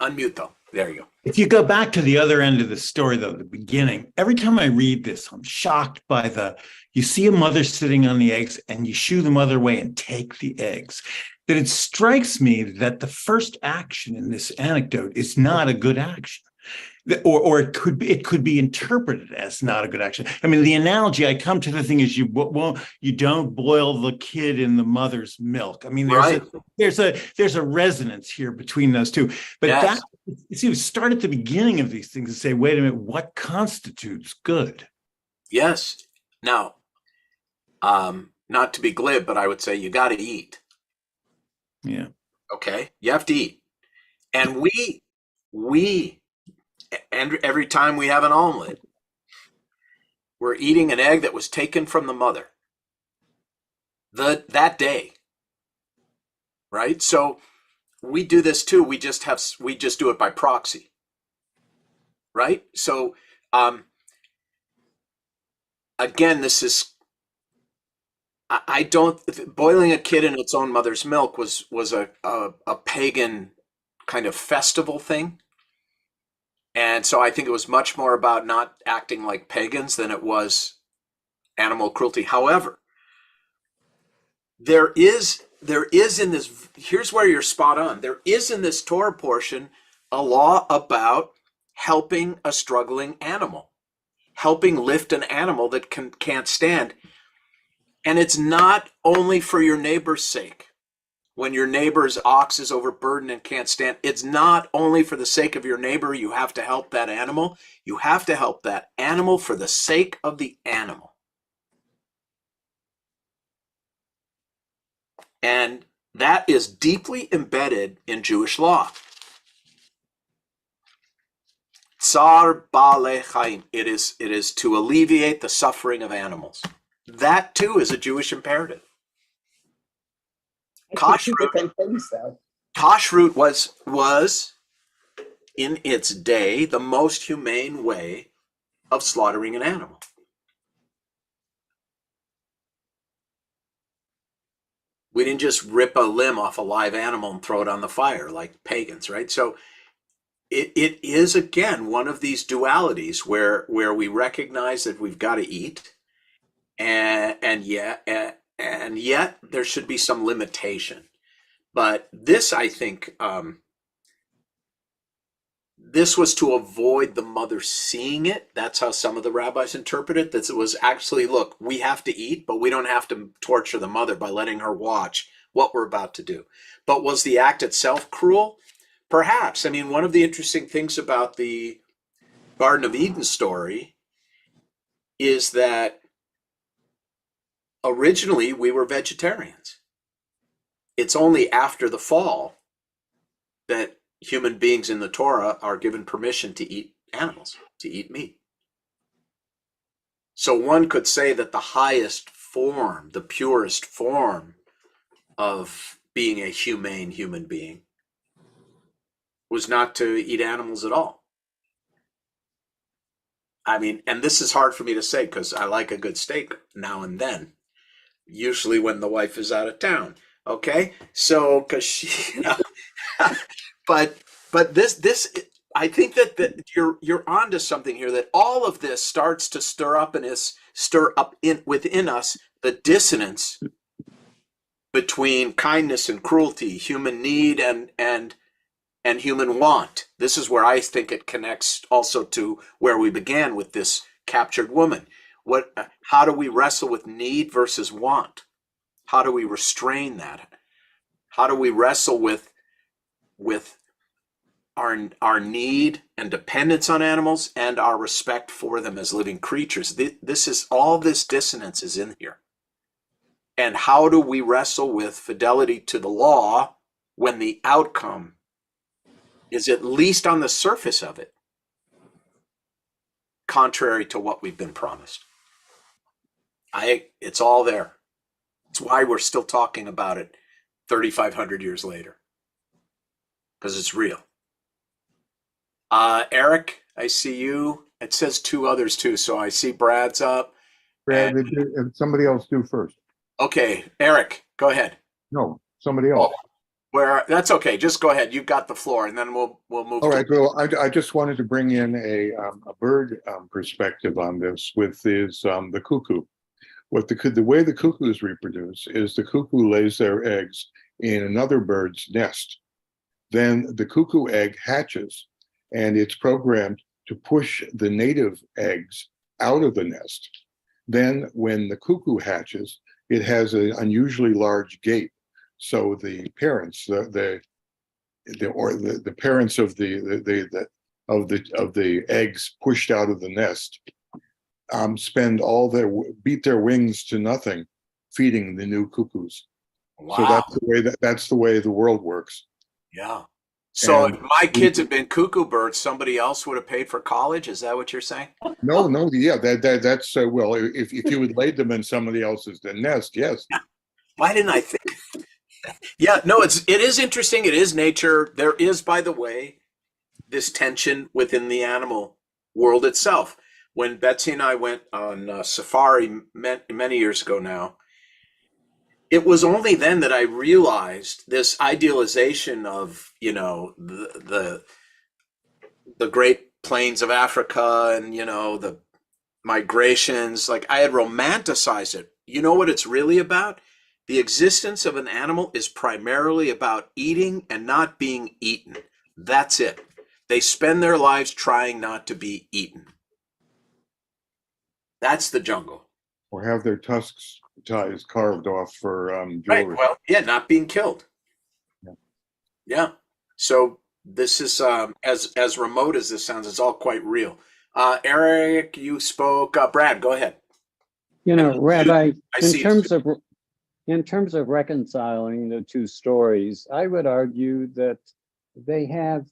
S1: Unmute though. There you go.
S6: If you go back to the other end of the story, though, the beginning, every time I read this, I'm shocked by you see a mother sitting on the eggs and you shoo the mother away and take the eggs. That it strikes me that the first action in this anecdote is not a good action. Or it could be interpreted as not a good action. I mean, the analogy I come to the thing is you don't boil the kid in the mother's milk. I mean, there's a resonance here between those two. But
S1: yes.
S6: We start at the beginning of these things and say, wait a minute, what constitutes good?
S1: Yes. Now, not to be glib, but I would say you got to eat.
S6: Yeah.
S1: Okay, you have to eat, and and every time we have an omelet, we're eating an egg that was taken from the mother that day, right? So we do this too. We just do it by proxy, right? So again, this is boiling a kid in its own mother's milk was a pagan kind of festival thing. And so I think it was much more about not acting like pagans than it was animal cruelty. However, there is in this, here's where you're spot on. There is in this Torah portion a law about helping a struggling animal, helping lift an animal that can't stand. And it's not only for your neighbor's sake. When your neighbor's ox is overburdened and can't stand, it's not only for the sake of your neighbor you have to help that animal. You have to help that animal for the sake of the animal. And that is deeply embedded in Jewish law. Tsar Baalei Chaim. It is to alleviate the suffering of animals. That too is a Jewish imperative.
S14: Different things, though.
S1: Kashrut was in its day the most humane way of slaughtering an animal. We didn't just rip a limb off a live animal and throw it on the fire like pagans, right? So it is, again, one of these dualities where we recognize that we've got to eat, and yet there should be some limitation. But this, I think, this was to avoid the mother seeing it. That's how some of the rabbis interpret it. That it was actually, look, we have to eat, but we don't have to torture the mother by letting her watch what we're about to do. But was the act itself cruel? Perhaps. I mean, one of the interesting things about the Garden of Eden story is that originally we were vegetarians. It's only after the fall that human beings in the Torah are given permission to eat animals, to eat meat. So one could say that the highest form, the purest form of being a humane human being was not to eat animals at all. I mean, and this is hard for me to say because I like a good steak now and then, usually when the wife is out of town. Okay, so because she, but this I think that you're onto something here. That all of this starts to stir up within us the dissonance between kindness and cruelty, human need and human want. This is where I think it connects also to where we began with this captured woman. How do we wrestle with need versus want? How do we restrain that? How do we wrestle with our need and dependence on animals and our respect for them as living creatures? This is all this dissonance is in here. And how do we wrestle with fidelity to the law when the outcome is, at least on the surface of it, contrary to what we've been promised? It's all there. It's why we're still talking about it 3,500 years later, because it's real. Eric, I see you. It says two others too, so I see Brad's up.
S7: Brad, and somebody else do first.
S1: Okay, Eric, go ahead.
S7: No, somebody else.
S1: That's okay. Just go ahead. You've got the floor, and then we'll move.
S7: All right. Well, I just wanted to bring in a bird perspective on this with the cuckoo. The way the cuckoos reproduce is the cuckoo lays their eggs in another bird's nest. Then the cuckoo egg hatches, and it's programmed to push the native eggs out of the nest. Then when the cuckoo hatches, it has an unusually large gape. So the parents, the parents of the eggs pushed out of the nest, beat their wings to nothing, feeding the new cuckoos.
S1: Wow.
S7: So that's the way the world works.
S1: Yeah. So if my kids had been cuckoo birds, somebody else would have paid for college. Is that what you're saying?
S7: No, yeah, that's well, if you had laid them in somebody else's nest, yes.
S1: Why didn't I think? Yeah, no, it is interesting. It is nature. There is, by the way, this tension within the animal world itself. When Betsy and I went on safari many years ago now, it was only then that I realized this idealization of, the great plains of Africa and, you know, the migrations. Like, I had romanticized it. You know what it's really about? The existence of an animal is primarily about eating and not being eaten. That's it. They spend their lives trying not to be eaten. That's the jungle.
S7: Or have their tusks ties carved off for
S1: Right.
S7: jewelry.
S1: Well, yeah, not being killed.
S7: Yeah.
S1: Yeah. So this is as remote as this sounds, it's all quite real. Eric, you spoke. Brad, go ahead.
S8: You know, Rabbi,
S1: I
S8: in
S1: see.
S8: terms of reconciling the two stories, I would argue that they have,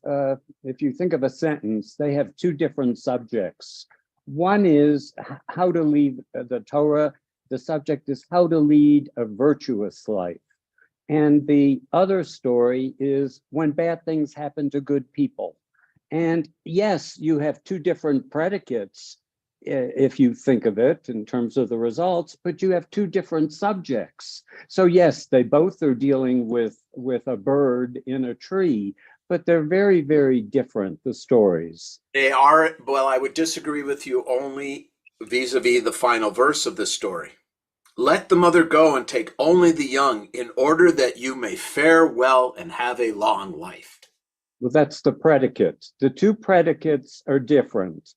S8: if you think of a sentence, they have two different subjects. One is how to lead the Torah. The subject is how to lead a virtuous life. And the other story is when bad things happen to good people. And yes, you have two different predicates, if you think of it in terms of the results, but you have two different subjects. So yes, they both are dealing with a bird in a tree, but they're very, very different, the stories.
S1: They are. Well, I would disagree with you only vis-a-vis the final verse of this story. Let the mother go and take only the young, in order that you may fare well and have a long life.
S8: Well, that's the predicate. The two predicates are different.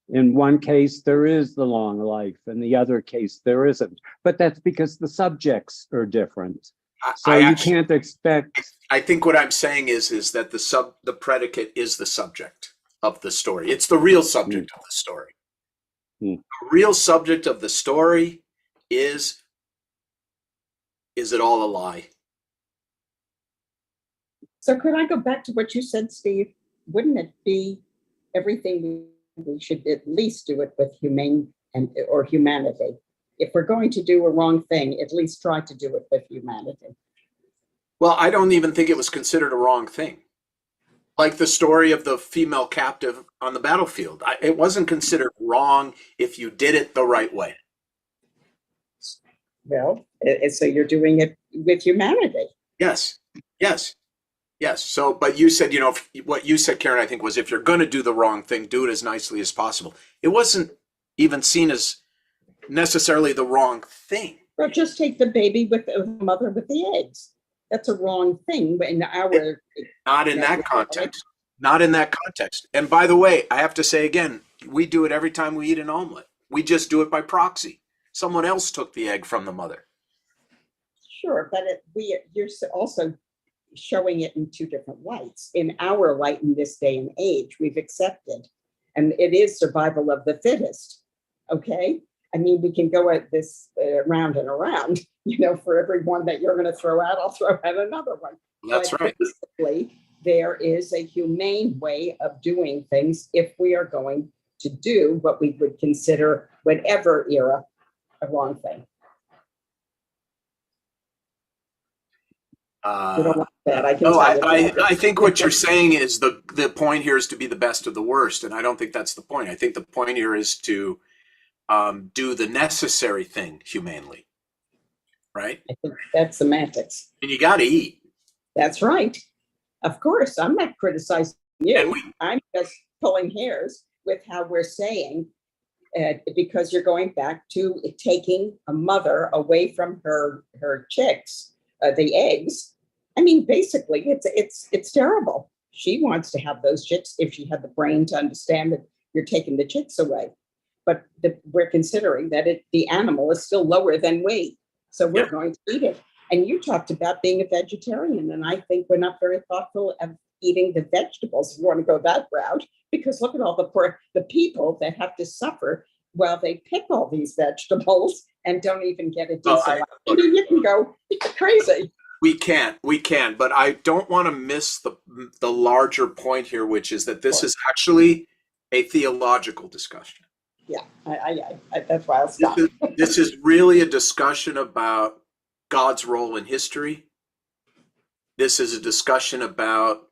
S8: In one case, there is the long life. In the other case, there isn't. But that's because the subjects are different. So you can't expect.
S1: I think what I'm saying is that the predicate is the subject of the story. It's the real subject of the story. The real subject of the story is it all a lie?
S14: So could I go back to what you said, Steve? Wouldn't it be everything we should at least do it with humane or humanity? If we're going to do a wrong thing, at least try to do it with humanity.
S1: Well, I don't even think it was considered a wrong thing. Like the story of the female captive on the battlefield. It wasn't considered wrong if you did it the right way.
S14: Well, so you're doing it with humanity.
S1: Yes. So, but you said, what you said, Karen, I think was if you're going to do the wrong thing, do it as nicely as possible. It wasn't even seen as necessarily the wrong thing.
S14: Well, just take the baby with the mother with the eggs. That's a wrong thing. But
S1: not in that context. Not in that context. And by the way, I have to say again, we do it every time we eat an omelet. We just do it by proxy. Someone else took the egg from the mother.
S14: Sure, but you're also showing it in two different lights. In our light in this day and age, we've accepted, and it is survival of the fittest. Okay, I mean, we can go at this around and around. For every one that you're going to throw out, I'll throw out another one.
S1: That's
S14: but
S1: right.
S14: Basically, there is a humane way of doing things if we are going to do what we would consider, whatever era, a wrong thing. You don't want that.
S1: I think what you're saying is the point here is to be the best of the worst, and I don't think that's the point. I think the point here is to do the necessary thing humanely, right?
S14: I think that's semantics.
S1: And you got to eat.
S14: That's right. Of course, I'm not criticizing you. I'm just pulling hairs with how we're saying, because you're going back to taking a mother away from her chicks, the eggs. I mean, basically, it's terrible. She wants to have those chicks if she had the brain to understand that you're taking the chicks away. But we're considering that the animal is still lower than we. So we're going to eat it. And you talked about being a vegetarian, and I think we're not very thoughtful of eating the vegetables if you want to go that route, because look at all the people that have to suffer while they pick all these vegetables and don't even get a decent life. I mean, you can go crazy.
S1: We can, but I don't want to miss the larger point here, which is that this is actually a theological discussion.
S14: Yeah, I that's why I'll stop.
S1: This is really a discussion about God's role in history. This is a discussion about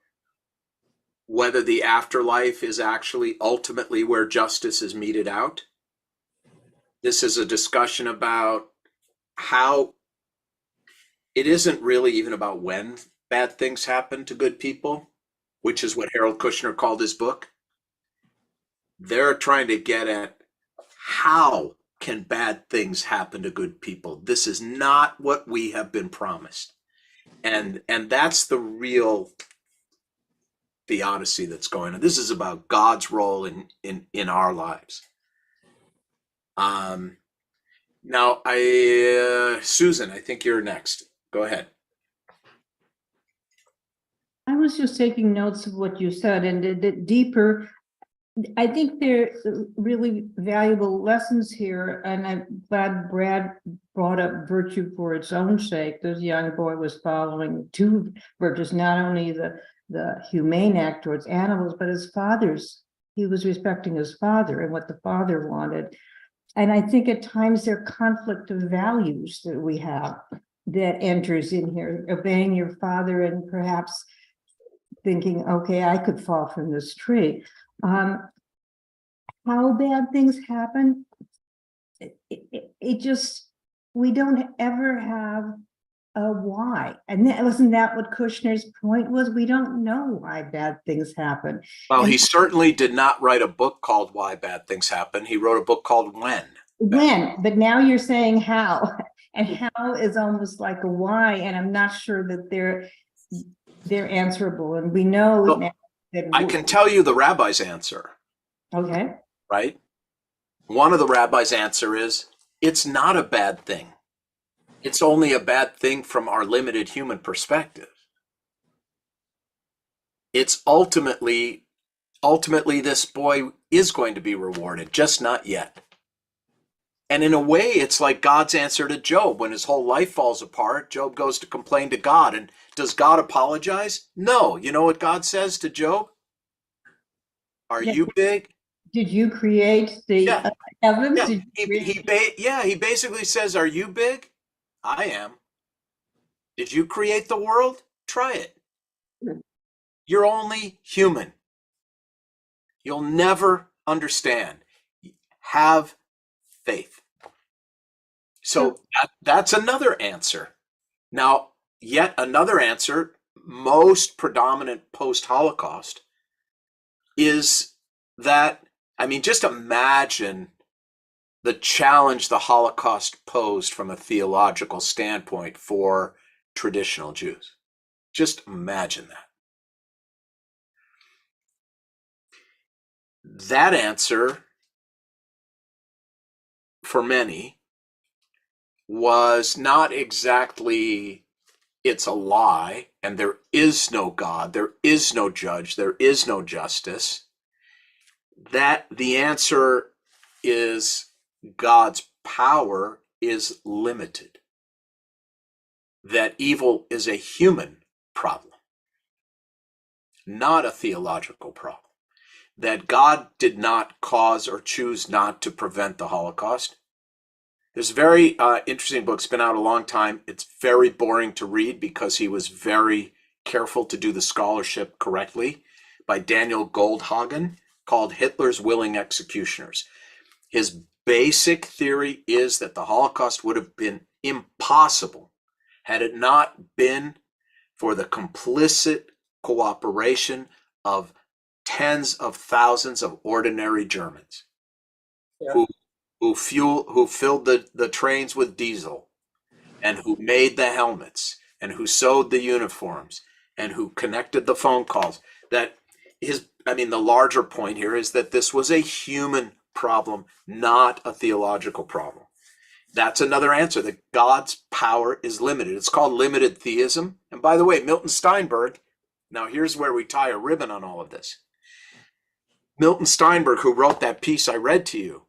S1: whether the afterlife is actually ultimately where justice is meted out. This is a discussion about how it isn't really even about when bad things happen to good people, which is what Harold Kushner called his book. They're trying to get at how can bad things happen to good people. This is not what we have been promised. And that's the real theodicy that's going on. This is about God's role in our lives. Now, Susan, I think you're next. Go ahead.
S9: I was just taking notes of what you said, and the deeper, I think there are really valuable lessons here, and I'm glad Brad brought up virtue for its own sake. This young boy was following two virtues, not only the humane act towards animals, but his father's. He was respecting his father and what the father wanted. And I think at times there are conflict of values that we have that enters in here, obeying your father and perhaps thinking, okay, I could fall from this tree. How bad things happen, it just, we don't ever have a why. And wasn't that what Kushner's point was? We don't know why bad things happen.
S1: Well,
S9: And
S1: he certainly did not write a book called Why Bad Things Happen. He wrote a book called When.
S9: but now you're saying how, and how is almost like a why, and I'm not sure that they're answerable. And we know
S1: Well,
S9: now that
S1: I can tell you the rabbi's answer,
S9: okay.
S1: right? One of the rabbi's answer is, it's not a bad thing. It's only a bad thing from our limited human perspective. It's ultimately this boy is going to be rewarded, just not yet. And in a way, it's like God's answer to Job. When his whole life falls apart, Job goes to complain to God. And does God apologize? No. You know what God says to Job? Are you big?
S9: Did you create the heavens?
S1: Yeah.
S9: Did you
S1: He basically says, are you big? I am. Did you create the world? Try it. You're only human. You'll never understand. Have faith. So that's another answer. Now, yet another answer, most predominant post-Holocaust, is that, I mean, just imagine the challenge the Holocaust posed from a theological standpoint for traditional Jews. Just imagine that. That answer, for many, was not exactly, it's a lie, and there is no God, there is no judge, there is no justice. That the answer is God's power is limited. That evil is a human problem, not a theological problem. That God did not cause or choose not to prevent the Holocaust. There's a very interesting book. It's been out a long time. It's very boring to read because he was very careful to do the scholarship correctly, by Daniel Goldhagen, called Hitler's Willing Executioners. His basic theory is that the Holocaust would have been impossible had it not been for the complicit cooperation of tens of thousands of ordinary Germans who filled the trains with diesel, and who made the helmets, and who sewed the uniforms, and who connected the phone calls. The larger point here is that this was a human problem, not a theological problem. That's another answer, that God's power is limited. It's called limited theism. And by the way, Milton Steinberg, now here's where we tie a ribbon on all of this. Milton Steinberg, who wrote that piece I read to you,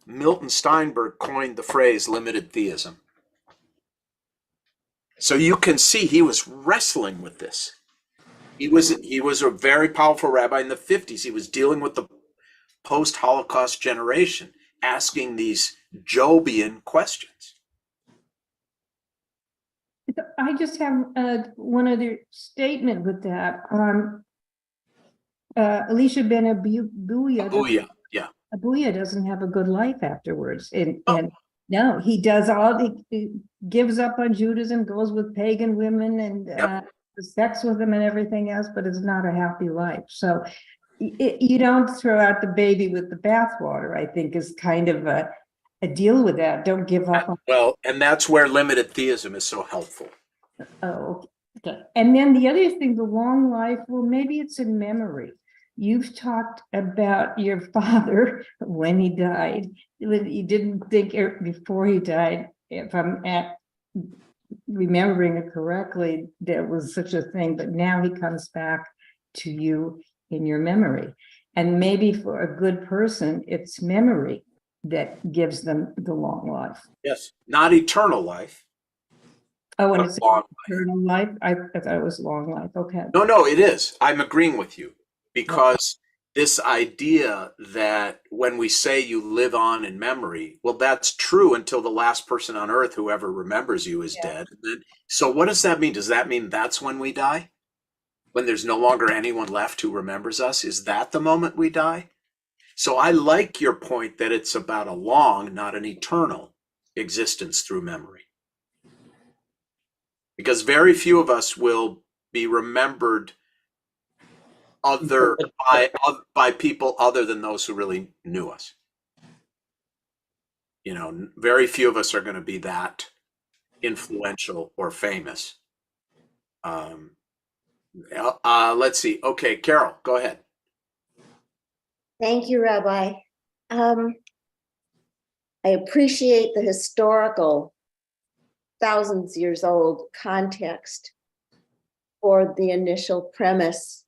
S1: Milton Steinberg coined the phrase limited theism. So you can see he was wrestling with this. He was a very powerful rabbi in the 50s. He was dealing with the post-Holocaust generation, asking these Jobian questions.
S9: I just have one other statement with that. Elisha ben Abuya. Abuya doesn't have a good life afterwards. And no, he does he gives up on Judaism, goes with pagan women and sex with them and everything else, but it's not a happy life. So You don't throw out the baby with the bathwater, I think is kind of a deal with that. Don't give up on.
S1: Well, and that's where limited theism is so helpful.
S9: Oh, okay. And then the other thing, the long life, well, maybe it's in memory. You've talked about your father when he died. You didn't think before he died, if I'm remembering it correctly, there was such a thing, but now he comes back to you in your memory. And maybe for a good person, it's memory that gives them the long life.
S1: Yes, not eternal life.
S9: Oh, and
S1: but
S9: it's
S1: long life.
S9: eternal life. I thought it was long life. Okay.
S1: No, it is. I'm agreeing with you because this idea that when we say you live on in memory, well, that's true until the last person on earth who ever remembers you is dead. So what does that mean? Does that mean that's when we die? When there's no longer anyone left who remembers us? Is that the moment we die? So I like your point that it's about a long, not an eternal existence through memory. Because very few of us will be remembered by people other than those who really knew us. You know, very few of us are going to be that influential or famous. Let's see. Okay, Carol, go ahead.
S15: Thank you, Rabbi. I appreciate the historical, thousands years old context for the initial premise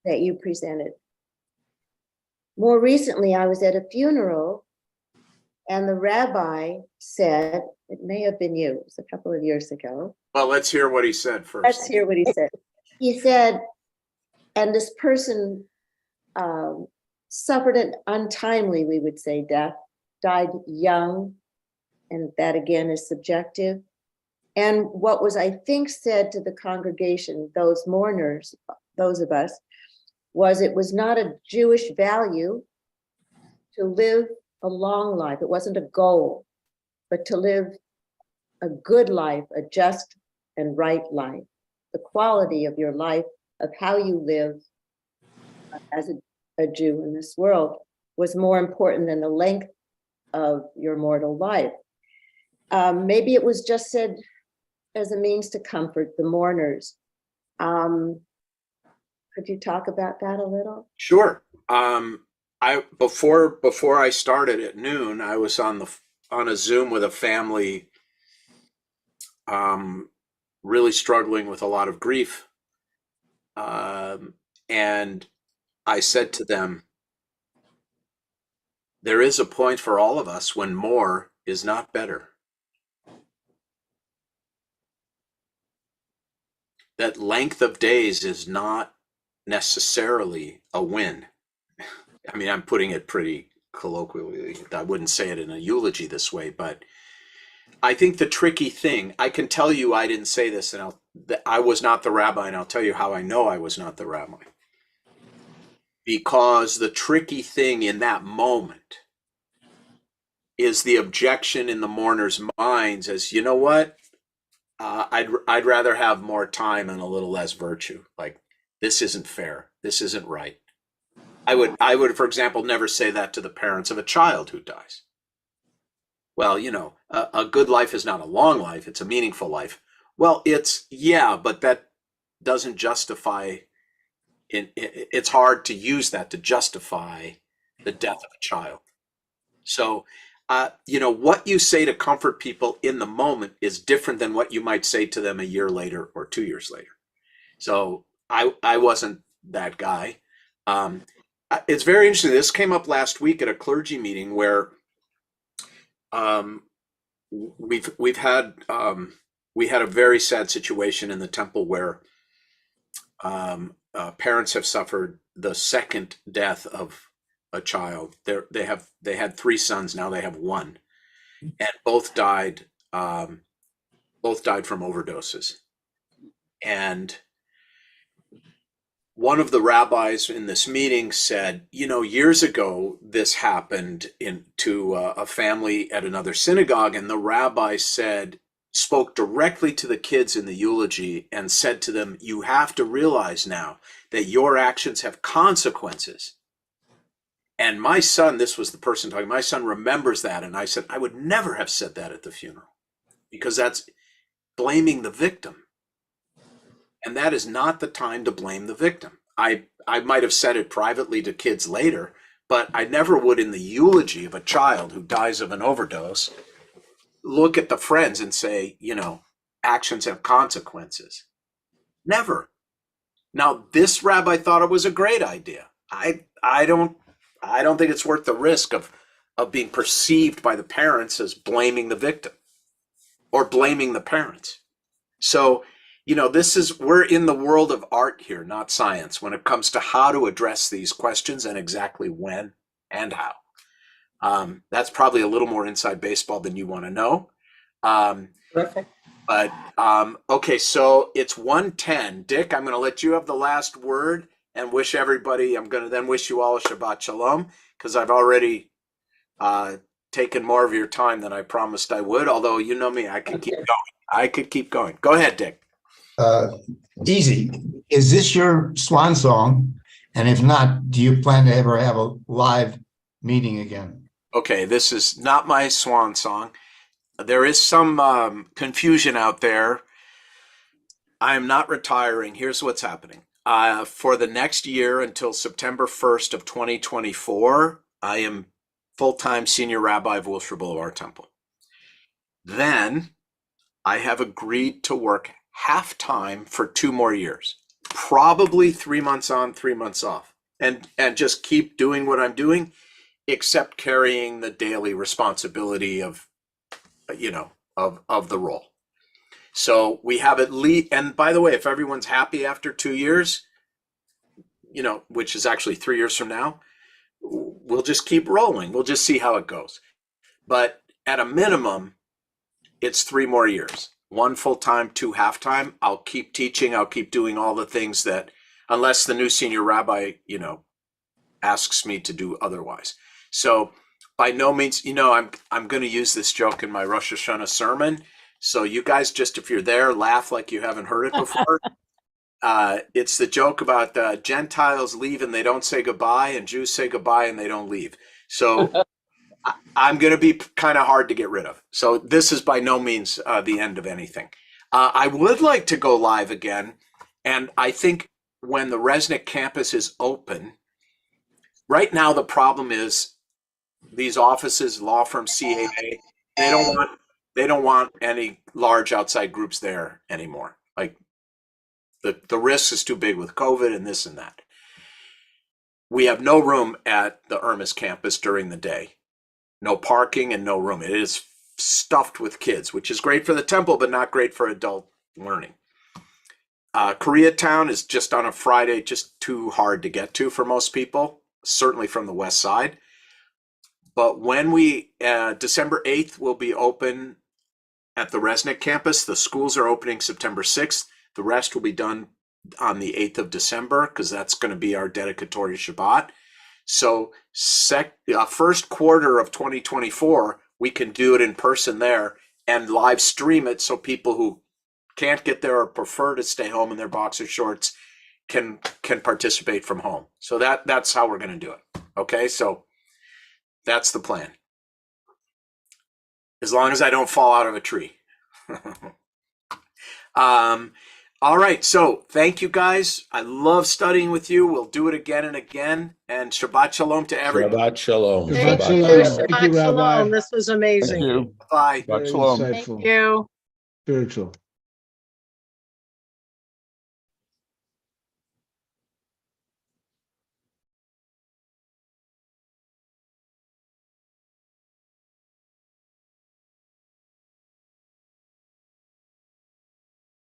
S15: that you presented. More recently, I was at a funeral and the rabbi said, it may have been you, it was a couple of years ago.
S1: Well, let's hear what he said first.
S15: Let's hear what he said. He said, and this person suffered an untimely, we would say, death, died young, and that again is subjective. And what was, I think, said to the congregation, those mourners, those of us, was it was not a Jewish value to live a long life. It wasn't a goal, but to live a good life, a just and right life. The quality of your life, of how you live as a Jew in this world, was more important than the length of your mortal life. Maybe it was just said as a means to comfort the mourners. Could you talk about that a little?
S1: Sure. Before I started at noon, I was on a Zoom with a family really struggling with a lot of grief. And I said to them, there is a point for all of us when more is not better. That length of days is not necessarily a win. I mean, I'm putting it pretty colloquially. I wouldn't say it in a eulogy this way, but I think the tricky thing, I can tell you I didn't say this, and I was not the rabbi, and I'll tell you how I know I was not the rabbi. Because the tricky thing in that moment is the objection in the mourners' minds as, you know what? I'd rather have more time and a little less virtue. Like, this isn't fair. This isn't right. I would, for example, never say that to the parents of a child who dies. Well, you know, a good life is not a long life. It's a meaningful life. Well, but that doesn't justify, it's hard to use that to justify the death of a child. So, you know, what you say to comfort people in the moment is different than what you might say to them a year later or 2 years later. So I wasn't that guy. It's very interesting. This came up last week at a clergy meeting where we had a very sad situation in the temple where parents have suffered the second death of a child. They had 3 sons. Now they have 1, and both died from overdoses. And one of the rabbis in this meeting said, you know, years ago, this happened to a family at another synagogue. And the rabbi said, spoke directly to the kids in the eulogy and said to them, you have to realize now that your actions have consequences. And my son, this was the person talking, my son remembers that. And I said, I would never have said that at the funeral because that's blaming the victim. And that is not the time to blame the victim. I might have said it privately to kids later, but I never would in the eulogy of a child who dies of an overdose look at the friends and say, you know, actions have consequences. Never. Now, this rabbi thought it was a great idea. I don't think it's worth the risk of being perceived by the parents as blaming the victim or blaming the parents. So, you know, we're in the world of art here, not science, when it comes to how to address these questions and exactly when and how. That's probably a little more inside baseball than you want to know.
S14: Perfect.
S1: But okay, so it's 1:10. Dick, I'm going to let you have the last word and wish everybody, I'm going to then wish you all a Shabbat Shalom, because I've already taken more of your time than I promised I would, although you know me, I could keep going. Go ahead, Dick.
S16: Easy. Is this your swan song? And if not, do you plan to ever have a live meeting again?
S1: Okay, this is not my swan song. There is some confusion out there. I am not retiring. Here's what's happening. For the next year until September 1st of 2024, I am full-time senior rabbi of Wilshire Boulevard Temple. Then I have agreed to work half-time for 2 more years, probably 3 months on, 3 months off, and just keep doing what I'm doing, except carrying the daily responsibility of, you know, of the role. So we have at least, and by the way, if everyone's happy after 2 years, you know, which is actually 3 years from now, we'll just keep rolling. We'll just see how it goes. But at a minimum, it's 3 more years. 1 full-time, 2 half-time. I'll keep teaching. I'll keep doing all the things that, unless the new senior rabbi, you know, asks me to do otherwise. So by no means, you know, I'm going to use this joke in my Rosh Hashanah sermon. So you guys, just if you're there, laugh like you haven't heard it before. It's the joke about Gentiles leave and they don't say goodbye, and Jews say goodbye and they don't leave. So I'm going to be kind of hard to get rid of. So this is by no means the end of anything. I would like to go live again. And I think when the Resnick campus is open, right now the problem is these offices, law firms, CAA, they don't want any large outside groups there anymore. Like the risk is too big with COVID and this and that. We have no room at the Irmis campus during the day. No parking and no room. It is stuffed with kids, which is great for the temple, but not great for adult learning. Koreatown is just on a Friday, just too hard to get to for most people, certainly from the west side. But when December 8th will be open at the Resnick campus. The schools are opening September 6th. The rest will be done on the 8th of December because that's going to be our dedicatory Shabbat. So first quarter of 2024, we can do it in person there and live stream it so people who can't get there or prefer to stay home in their boxer shorts can participate from home. So that's how we're going to do it. Okay, so that's the plan. As long as I don't fall out of a tree. All right, so thank you guys. I love studying with you. We'll do it again and again. And Shabbat Shalom to everybody.
S2: Shabbat Shalom.
S4: Thank
S2: Shabbat
S4: you.
S2: Shalom.
S4: Shabbat Shalom. This was amazing.
S7: Thank you.
S1: Bye.
S7: Shabbat Shalom.
S4: Thank you.
S10: Spiritual.